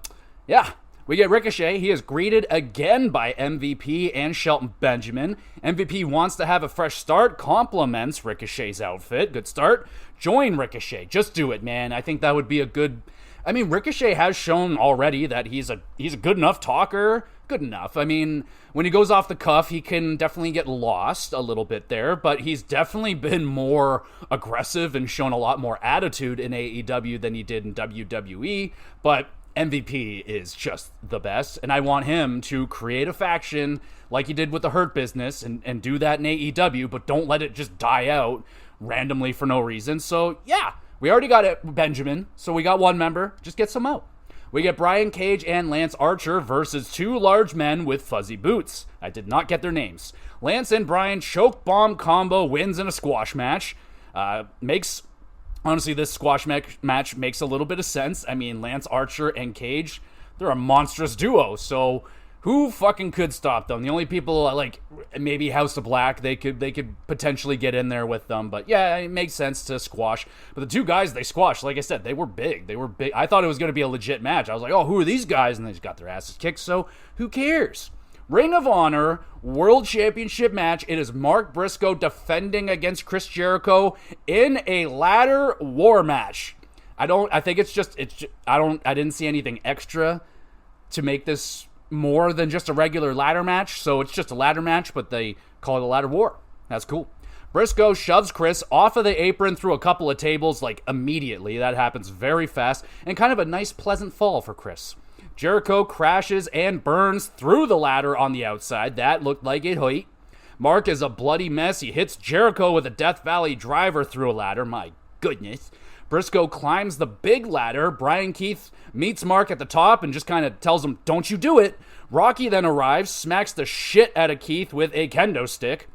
we get Ricochet. He is greeted again by MVP and Shelton Benjamin. MVP wants to have a fresh start, compliments Ricochet's outfit. Good start. Join Ricochet. Just do it, man. I think that would be a good... I mean, Ricochet has shown already that he's a good enough talker. Good enough. I mean, when he goes off the cuff, he can definitely get lost a little bit there, but he's definitely been more aggressive and shown a lot more attitude in AEW than he did in WWE, but MVP is just the best, and I want him to create a faction like he did with the Hurt Business and do that in AEW, but don't let it just die out randomly for no reason. So, yeah. We already got Benjamin, so we got one member. Just get some out. We get Brian Cage and Lance Archer versus two large men with fuzzy boots. I did not get their names. Lance and Brian choke bomb combo wins in a squash match. Honestly, this squash match makes a little bit of sense. I mean, Lance Archer and Cage, they're a monstrous duo, so who fucking could stop them? The only people, like, maybe House of Black, they could potentially get in there with them. But, yeah, it makes sense to squash. But the two guys they squashed, like I said, they were big. I thought it was going to be a legit match. I was like, oh, who are these guys? And they just got their asses kicked, so who cares? Ring of Honor World Championship match. It is Mark Briscoe defending against Chris Jericho in a ladder war match. I didn't see anything extra to make this more than just a regular ladder match, so it's just a ladder match, but they call it a ladder war. That's cool. Briscoe shoves Chris off of the apron through a couple of tables, like, immediately. That happens very fast, and kind of a nice, pleasant fall for Chris. Jericho crashes and burns through the ladder on the outside. That looked like it hurt. Mark is a bloody mess. He hits Jericho with a Death Valley driver through a ladder. My goodness. Briscoe climbs the big ladder. Brian Keith meets Mark at the top and just kind of tells him, don't you do it. Rocky then arrives, smacks the shit out of Keith with a kendo stick.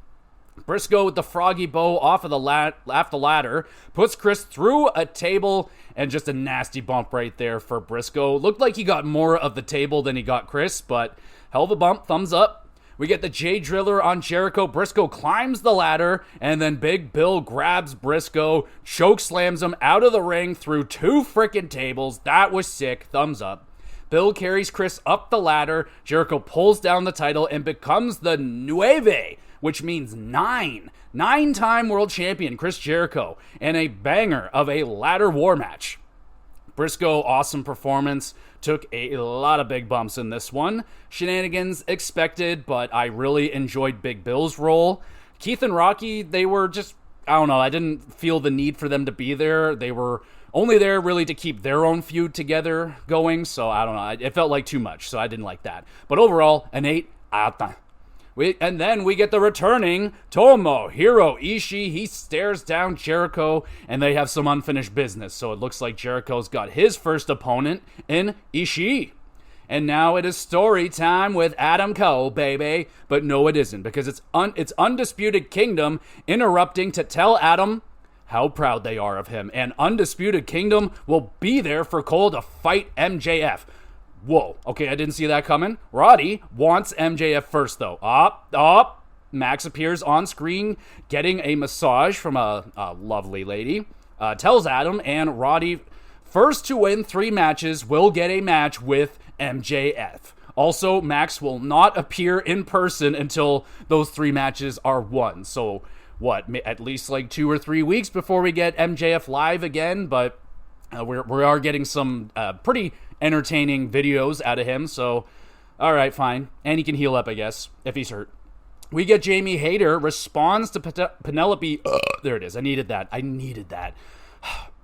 Briscoe with the froggy bow off the ladder, puts Chris through a table, and just a nasty bump right there for Briscoe. Looked like he got more of the table than he got Chris, but Hell of a bump, thumbs up. We get the J Driller on Jericho. Briscoe climbs the ladder, and then Big Bill grabs Briscoe, choke slams him out of the ring through 2 freaking tables. That was sick. Thumbs up. Bill carries Chris up the ladder. Jericho pulls down the title and becomes the Nueve, which means 9. 9-time world champion Chris Jericho, and a banger of a ladder war match. Briscoe, awesome performance. Took a lot of big bumps in this one. Shenanigans expected, but I really enjoyed Big Bill's role. Keith and Rocky, they were just, I don't know, I didn't feel the need for them to be there. They were only there really to keep their own feud together going, so I don't know. It felt like too much, so I didn't like that. But overall, an 8 out of 10. And then we get the returning Tomohiro Ishii. He stares down Jericho, and they have some unfinished business. So it looks like Jericho's got his first opponent in Ishii. And now it is story time with Adam Cole, baby. But no, it isn't, because it's Undisputed Kingdom interrupting to tell Adam how proud they are of him. And Undisputed Kingdom will be there for Cole to fight MJF. Whoa, okay, I didn't see that coming. Roddy wants MJF first, though. Up. Max appears on screen, getting a massage from a lovely lady. Tells Adam and Roddy, first to win 3 matches will get a match with MJF. Also, Max will not appear in person until those 3 matches are won. So, at least like 2 or 3 weeks before we get MJF live again, but we are getting some pretty entertaining videos out of him, so alright, fine. And he can heal up, I guess, if he's hurt. We get Jamie Hayter responds to Penelope. There it is. I needed that.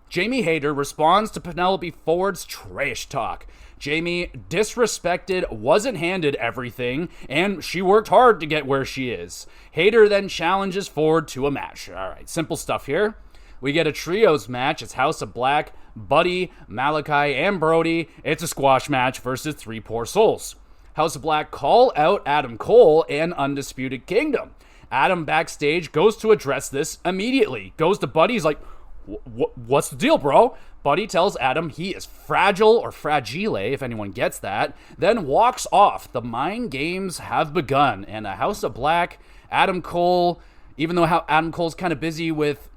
Jamie Hayter responds to Penelope Ford's trash talk. Jamie disrespected, wasn't handed everything, and she worked hard to get where she is. Hayter then challenges Ford to a match. Alright, simple stuff here. We get a trios match. It's House of Black, Buddy, Malachi, and Brody. It's a squash match versus 3 Poor Souls. House of Black call out Adam Cole and Undisputed Kingdom. Adam backstage goes to address this immediately. Goes to Buddy. He's like, what's the deal, bro? Buddy tells Adam he is fragile or fragile, if anyone gets that. Then walks off. The mind games have begun. And a House of Black, Adam Cole, even though Adam Cole's kind of busy with...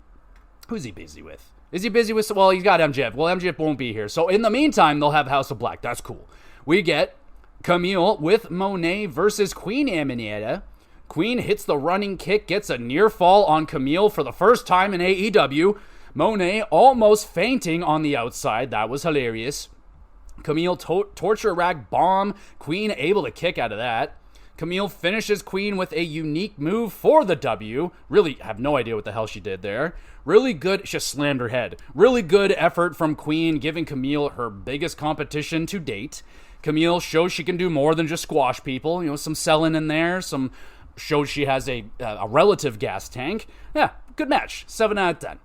Who's he busy with? Is he busy with... Well, he's got MJF. Well, MJF won't be here. So in the meantime, they'll have House of Black. That's cool. We get Camille with Monet versus Queen Aminata. Queen hits the running kick, gets a near fall on Camille for the first time in AEW. Monet almost fainting on the outside. That was hilarious. Camille torture rack bomb. Queen able to kick out of that. Camille finishes Queen with a unique move for the W. Really have no idea what the hell she did there. Really good, she just slammed her head. Really good effort from Queen, giving Camille her biggest competition to date. Camille shows she can do more than just squash people. You know, some selling in there, some shows she has a relative gas tank. Yeah, good match. 7 out of 10.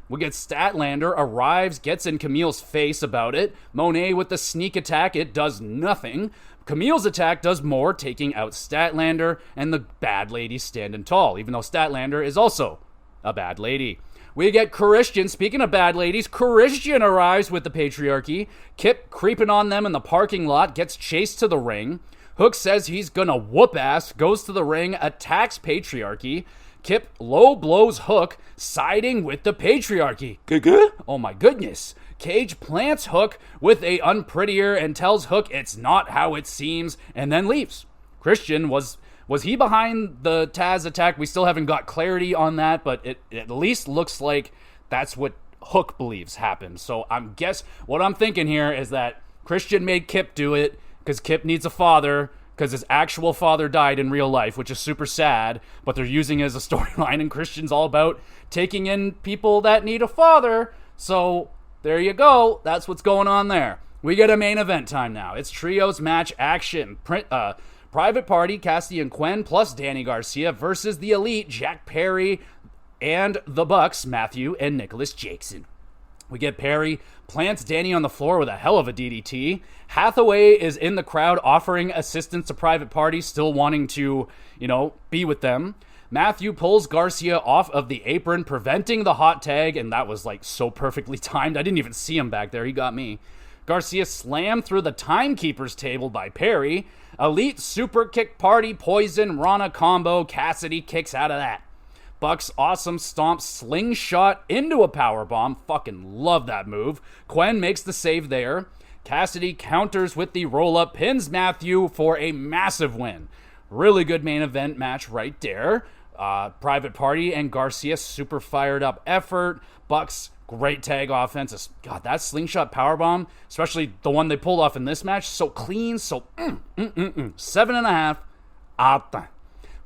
We get Statlander, arrives, gets in Camille's face about it. Monet with the sneak attack, it does nothing. Camille's attack does more, taking out Statlander, and the bad lady standing tall, even though Statlander is also a bad lady. We get Christian. Speaking of bad ladies, Christian arrives with the patriarchy. Kip creeping on them in the parking lot, gets chased to the ring. Hook says he's gonna whoop ass, goes to the ring, attacks patriarchy. Kip low blows Hook, siding with the patriarchy. Oh my goodness. Cage plants Hook with a unprettier and tells Hook it's not how it seems, and then leaves. Christian was he behind the Taz attack? We still haven't got clarity on that, but it at least looks like that's what Hook believes happened. So what I'm thinking here is that Christian made Kip do it because Kip needs a father, because his actual father died in real life, which is super sad, but they're using it as a storyline, and Christian's all about taking in people that need a father. So there you go. That's what's going on there. We get a main event time now. It's trios match action. Private Party, Cassidy and Quen, plus Danny Garcia versus the Elite, Jack Perry, and the Bucks, Matthew and Nicholas Jackson. We get Perry, plants Danny on the floor with a hell of a DDT. Hathaway is in the crowd offering assistance to Private Party, still wanting to, be with them. Matthew pulls Garcia off of the apron, preventing the hot tag, and that was so perfectly timed. I didn't even see him back there. He got me. Garcia slammed through the timekeeper's table by Perry. Elite super kick party, poison, Rana combo. Cassidy kicks out of that. Bucks awesome stomp slingshot into a powerbomb. Fucking love that move. Quen makes the save there. Cassidy counters with the roll-up, pins Matthew for a massive win. Really good main event match right there. Private Party and Garcia, super fired up effort. Bucks, great tag offense. God, that slingshot powerbomb, especially the one they pulled off in this match, so clean, so 7.5 out there.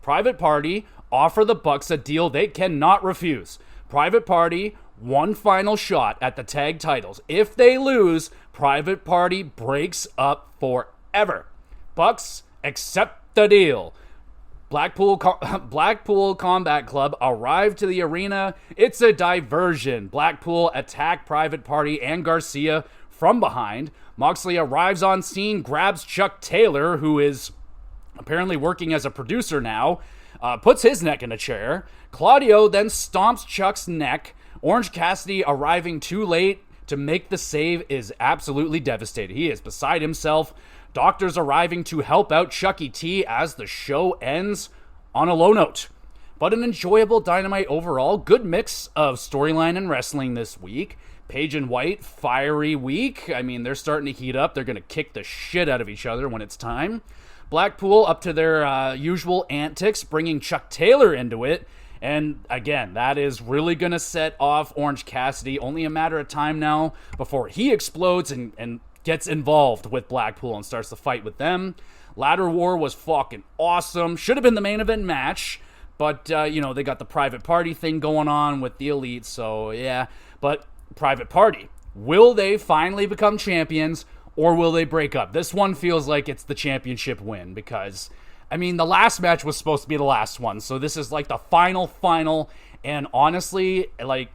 Private Party offer the Bucks a deal they cannot refuse. Private Party, one final shot at the tag titles. If they lose, Private Party breaks up forever. Bucks accept the deal. Blackpool Combat Club arrive to the arena. It's a diversion. Blackpool attack Private Party and Garcia from behind. Moxley arrives on scene, grabs Chuck Taylor, who is apparently working as a producer now, puts his neck in a chair. Claudio then stomps Chuck's neck. Orange Cassidy arriving too late to make the save is absolutely devastated. He is beside himself. Doctors arriving to help out Chucky T as the show ends on a low note. But an enjoyable Dynamite overall. Good mix of storyline and wrestling this week. Paige and White, fiery week. I mean, they're starting to heat up. They're going to kick the shit out of each other when it's time. Blackpool up to their usual antics, bringing Chuck Taylor into it. And again, that is really going to set off Orange Cassidy. Only a matter of time now before he explodes and gets involved with Blackpool and starts to fight with them. Ladder War was fucking awesome. Should have been the main event match, but, they got the Private Party thing going on with the Elite, so yeah. But Private Party, will they finally become champions, or will they break up? This one feels like it's the championship win, because, I mean, the last match was supposed to be the last one, so this is like the final, and honestly, like,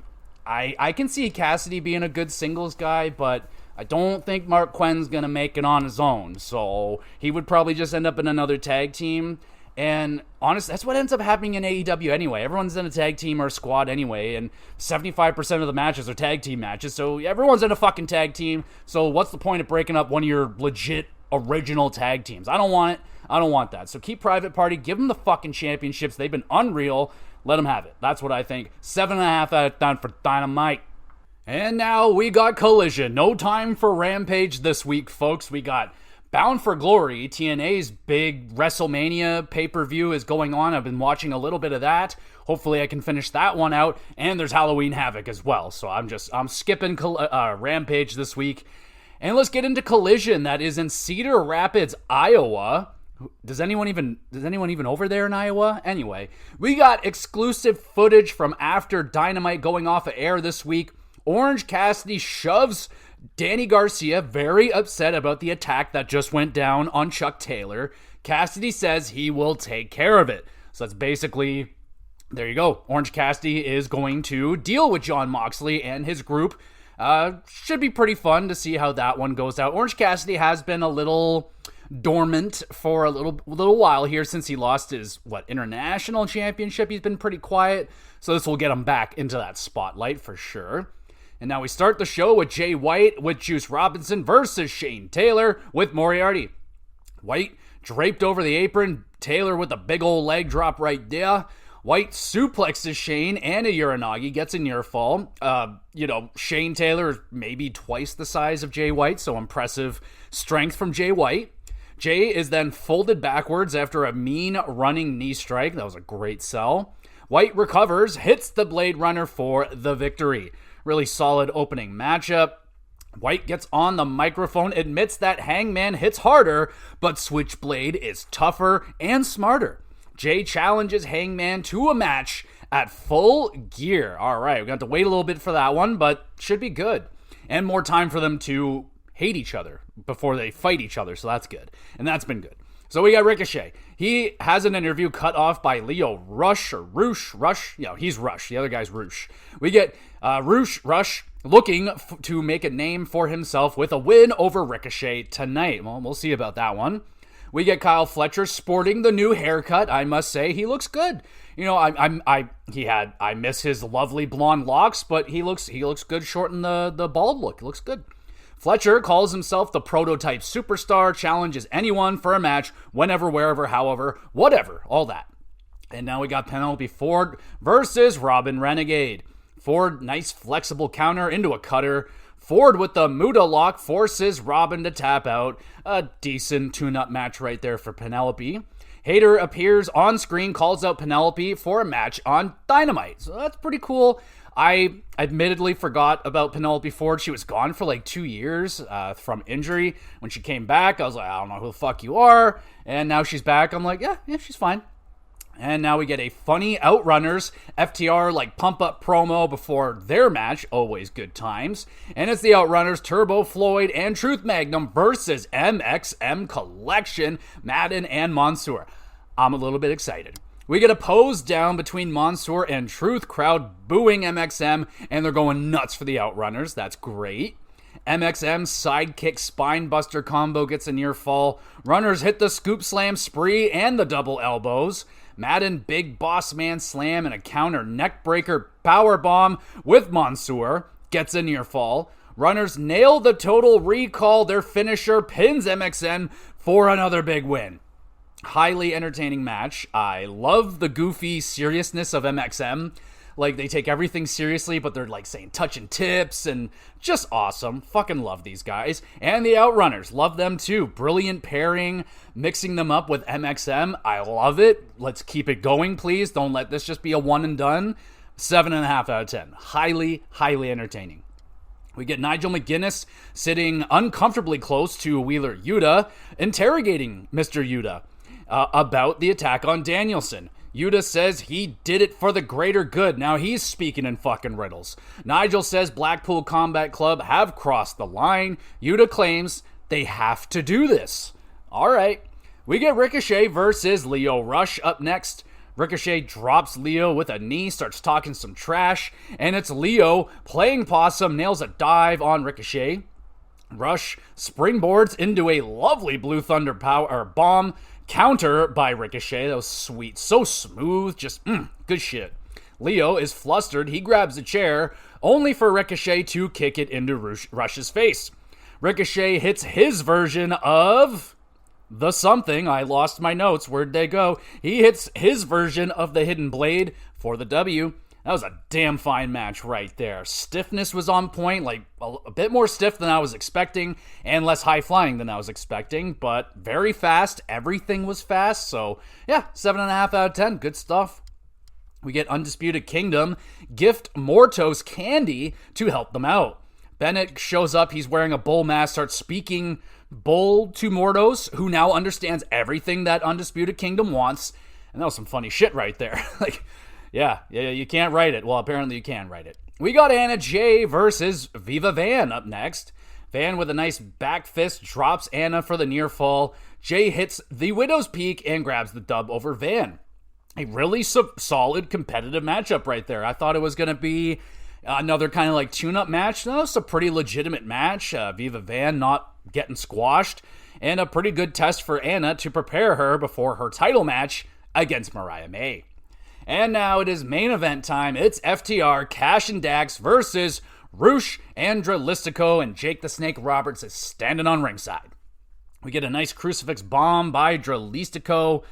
I can see Cassidy being a good singles guy, but I don't think Mark Quen's going to make it on his own, so he would probably just end up in another tag team. And honestly, that's what ends up happening in AEW anyway. Everyone's in a tag team or a squad anyway, and 75% of the matches are tag team matches, so everyone's in a fucking tag team. So what's the point of breaking up one of your legit original tag teams? I don't want it. I don't want that. So keep Private Party. Give them the fucking championships. They've been unreal. Let them have it. That's what I think. 7.5 out of 10 for Dynamite. And now we got Collision. No time for Rampage this week, folks. We got Bound for Glory. TNA's big WrestleMania pay-per-view is going on. I've been watching a little bit of that. Hopefully I can finish that one out. And there's Halloween Havoc as well. So I'm skipping Rampage this week. And let's get into Collision. That is in Cedar Rapids, Iowa. Does anyone even over there in Iowa? Anyway, we got exclusive footage from after Dynamite going off of air this week. Orange Cassidy shoves Danny Garcia, very upset about the attack that just went down on Chuck Taylor. Cassidy says he will take care of it. So that's basically, there you go. Orange Cassidy is going to deal with Jon Moxley and his group. Should be pretty fun to see how that one goes out. Orange Cassidy has been a little dormant for a little while here since he lost his international championship. He's been pretty quiet, so this will get him back into that spotlight for sure. And now we start the show with Jay White with Juice Robinson versus Shane Taylor with Moriarty. White draped over the apron, Taylor with a big old leg drop right there. White suplexes Shane and a Uranagi, gets a near fall. Shane Taylor is maybe twice the size of Jay White, so impressive strength from Jay White. Jay is then folded backwards after a mean running knee strike. That was a great sell. White recovers, hits the Blade Runner for the victory. Really solid opening matchup. White gets on the microphone, admits that Hangman hits harder, but Switchblade is tougher and smarter. Jay challenges Hangman to a match at Full Gear. All right, we're going to have to wait a little bit for that one, but should be good. And more time for them to hate each other before they fight each other, so that's good. And that's been good. So we got Ricochet. He has an interview cut off by Leo Rush, or Rush. Yeah, he's Rush. The other guy's Rush. We get Rush looking to make a name for himself with a win over Ricochet tonight. Well, we'll see about that one. We get Kyle Fletcher sporting the new haircut. I must say, he looks good. I miss his lovely blonde locks, but he looks good shorting the bald look. It looks good. Fletcher calls himself the prototype superstar, challenges anyone for a match, whenever, wherever, however, whatever, all that. And now we got Penelope Ford versus Robin Renegade. Ford, nice flexible counter into a cutter. Ford with the Muda lock forces Robin to tap out. A decent tune-up match right there for Penelope. Hayter appears on screen, calls out Penelope for a match on Dynamite. So that's pretty cool. I admittedly forgot about Penelope Ford. She was gone for like 2 years from injury. When she came back, I was like, I don't know who the fuck you are. And now she's back. I'm like, yeah, she's fine. And now we get a funny Outrunners FTR like pump up promo before their match. Always good times. And it's the Outrunners, Turbo Floyd, and Truth Magnum versus MXM Collection, Madden and Mansoor. I'm a little bit excited. We get a pose down between Mansoor and Truth, crowd booing MXM, and they're going nuts for the Outrunners. That's great. MXM's sidekick spinebuster combo gets a near fall. Runners hit the scoop slam spree and the double elbows. Madden big boss man slam and a counter neckbreaker power bomb with Mansoor gets a near fall. Runners nail the total recall. Their finisher pins MXM for another big win. Highly entertaining match. I love the goofy seriousness of MXM. Like, they take everything seriously, but they're like saying touching tips and just awesome. Fucking love these guys. And the Outrunners, love them too. Brilliant pairing, mixing them up with MXM. I love it. Let's keep it going, please. Don't let this just be a one and done. 7.5 out of 10. Highly, highly entertaining. We get Nigel McGuinness sitting uncomfortably close to Wheeler Yuta, interrogating Mr. Yuta about the attack on Danielson. Yuta says he did it for the greater good. Now he's speaking in fucking riddles. Nigel says Blackpool Combat Club have crossed the line. Yuta claims they have to do this. All right. We get Ricochet versus Lio Rush up next. Ricochet drops Lio with a knee, starts talking some trash, and it's Lio playing possum, nails a dive on Ricochet. Rush springboards into a lovely Blue Thunder bomb. Counter by Ricochet. That was sweet. So smooth. Just good shit. Lio is flustered. He grabs a chair, only for Ricochet to kick it into Rush's face. Ricochet hits his version of the something. I lost my notes. Where'd they go? He hits his version of the Hidden Blade for the W. That was a damn fine match right there. Stiffness was on point, like a bit more stiff than I was expecting and less high-flying than I was expecting, but very fast. Everything was fast, so yeah, 7.5 out of 10. Good stuff. We get Undisputed Kingdom gift Mortos candy to help them out. Bennett shows up. He's wearing a bull mask, starts speaking bull to Mortos, who now understands everything that Undisputed Kingdom wants, and that was some funny shit right there. Like, Yeah, you can't write it. Well, apparently you can write it. We got Anna Jay versus Viva Van up next. Van with a nice back fist drops Anna for the near fall. Jay hits the Widow's Peak and grabs the dub over Van. A really solid competitive matchup right there. I thought it was going to be another kind of like tune-up match. No, it's a pretty legitimate match. Viva Van not getting squashed. And a pretty good test for Anna to prepare her before her title match against Mariah May. And now it is main event time. It's FTR, Cash and Dax versus Roosh, Andra Listico, and Jake the Snake Roberts is standing on ringside. We get a nice crucifix bomb by Dralistico.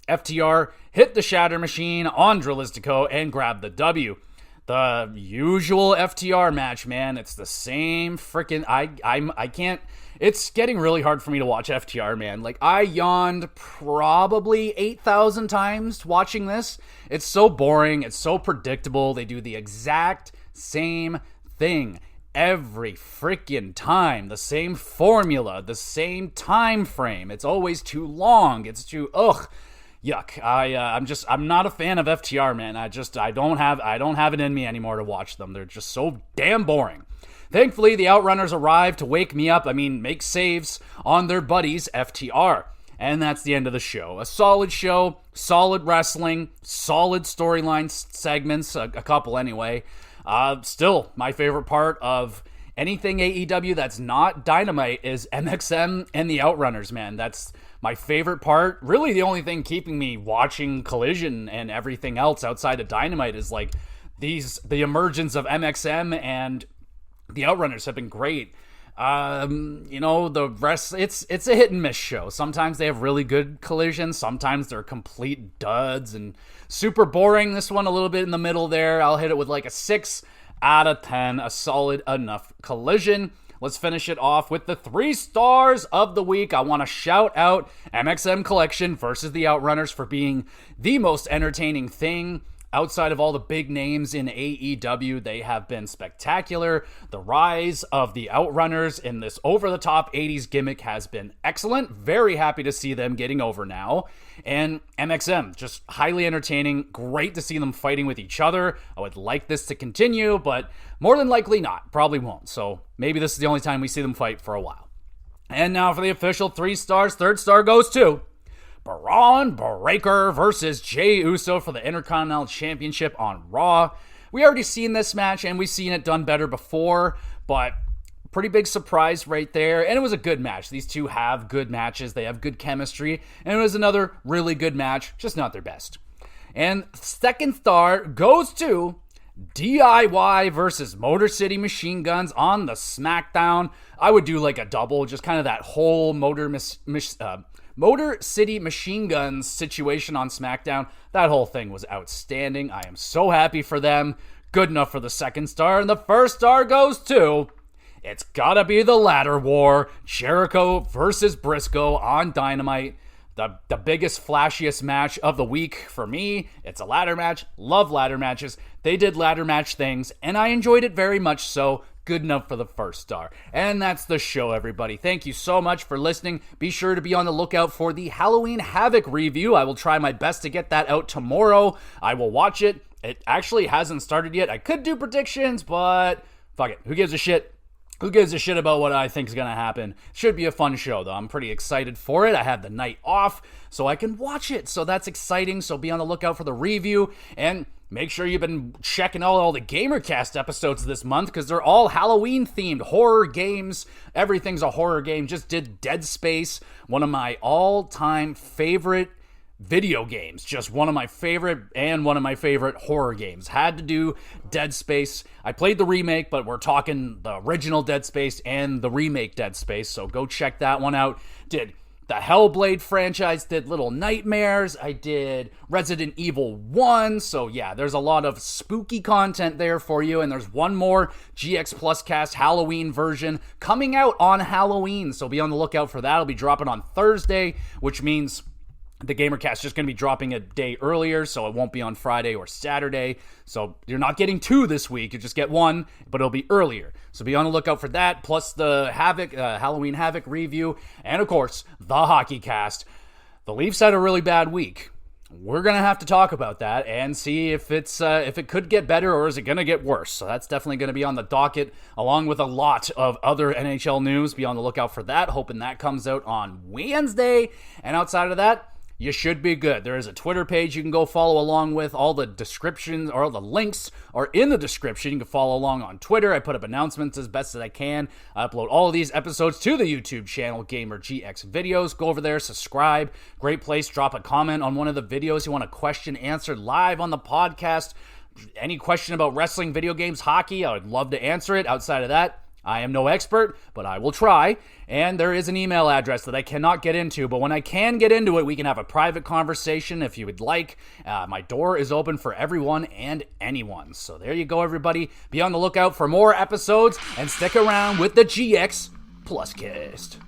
FTR hit the Shatter Machine on Dralistico and grab the W. The usual FTR match, man. It's the same freaking... I can't... It's getting really hard for me to watch FTR, man. Like, I yawned probably 8,000 times watching this. It's so boring. It's so predictable. They do the exact same thing every freaking time. The same formula. The same time frame. It's always too long. It's too... Yuck. I'm not a fan of FTR, man. I don't have it in me anymore to watch them. They're just so damn boring. Thankfully, the Outrunners arrive to wake me up, make saves on their buddies, FTR. And that's the end of the show. A solid show, solid wrestling, solid storyline segments, a couple anyway. Still, my favorite part of anything AEW that's not Dynamite is MXM and the Outrunners, man. That's my favorite part. Really, the only thing keeping me watching Collision and everything else outside of Dynamite is like the emergence of MXM and the Outrunners have been great. The rest, it's a hit and miss show. Sometimes they have really good collisions. Sometimes they're complete duds and super boring. This one a little bit in the middle there. I'll hit it with like a 6 out of 10, a solid enough collision. Let's finish it off with the 3 stars of the week. I want to shout out MXM Collection versus the Outrunners for being the most entertaining thing. Outside of all the big names in AEW, they have been spectacular. The rise of the Outrunners in this over-the-top 80s gimmick has been excellent. Very happy to see them getting over now. And MXM, just highly entertaining. Great to see them fighting with each other. I would like this to continue, but more than likely not. Probably won't. So maybe this is the only time we see them fight for a while. And now for the official 3 stars. 3rd star goes to Braun Breaker versus Jey Uso for the Intercontinental Championship on Raw. We already seen this match, and we've seen it done better before, but pretty big surprise right there. And it was a good match. These two have good matches. They have good chemistry, and it was another really good match, just not their best. And 2nd star goes to DIY versus Motor City Machine Guns on the SmackDown. I would do like a double, just kind of that whole Motor City Machine Guns situation on SmackDown. That whole thing was outstanding. I am so happy for them. Good enough for the 2nd star. And the 1st star goes to, it's gotta be the Ladder War. Jericho versus Briscoe on Dynamite. The biggest, flashiest match of the week for me. It's a ladder match. Love ladder matches. They did ladder match things, and I enjoyed it very much so. Good enough for the 1st star. And that's the show, everybody. Thank you so much for listening. Be sure to be on the lookout for the Halloween Havoc review. I will try my best to get that out tomorrow. I will watch it. It actually hasn't started yet. I could do predictions, but fuck it. Who gives a shit? Who gives a shit about what I think is going to happen? Should be a fun show, though. I'm pretty excited for it. I had the night off, so I can watch it. So that's exciting. So be on the lookout for the review. And make sure you've been checking out all the GamerCast episodes this month, because they're all Halloween-themed. Horror games. Everything's a horror game. Just did Dead Space, one of my all-time favorite video games. Just one of my favorite and one of my favorite horror games. Had to do Dead Space. I played the remake, but we're talking the original Dead Space and the remake Dead Space, so go check that one out. Did the Hellblade franchise, did Little Nightmares, I did Resident Evil 1, so yeah, there's a lot of spooky content there for you, and there's one more GXWrestleCast Halloween version coming out on Halloween, so be on the lookout for that. It'll be dropping on Thursday, which means the GamerCast is just going to be dropping a day earlier, so it won't be on Friday or Saturday. So you're not getting 2 this week. You just get 1, but it'll be earlier. So be on the lookout for that, plus the Halloween Havoc review, and of course, the Hockey Cast. The Leafs had a really bad week. We're going to have to talk about that and see if it could get better or is it going to get worse. So that's definitely going to be on the docket, along with a lot of other NHL news. Be on the lookout for that, hoping that comes out on Wednesday. And outside of that, you should be good. There is a Twitter page you can go follow along with. All the descriptions or all the links are in the description. You can follow along on Twitter. I put up announcements as best as I can. I upload all of these episodes to the YouTube channel, Gamer GX Videos. Go over there, subscribe. Great place. Drop a comment on one of the videos you want a question answered live on the podcast. Any question about wrestling, video games, hockey, I would love to answer it. Outside of that, I am no expert, but I will try. And there is an email address that I cannot get into, but when I can get into it, we can have a private conversation if you would like. My door is open for everyone and anyone. So there you go, everybody. Be on the lookout for more episodes and stick around with the GX Plus Cast.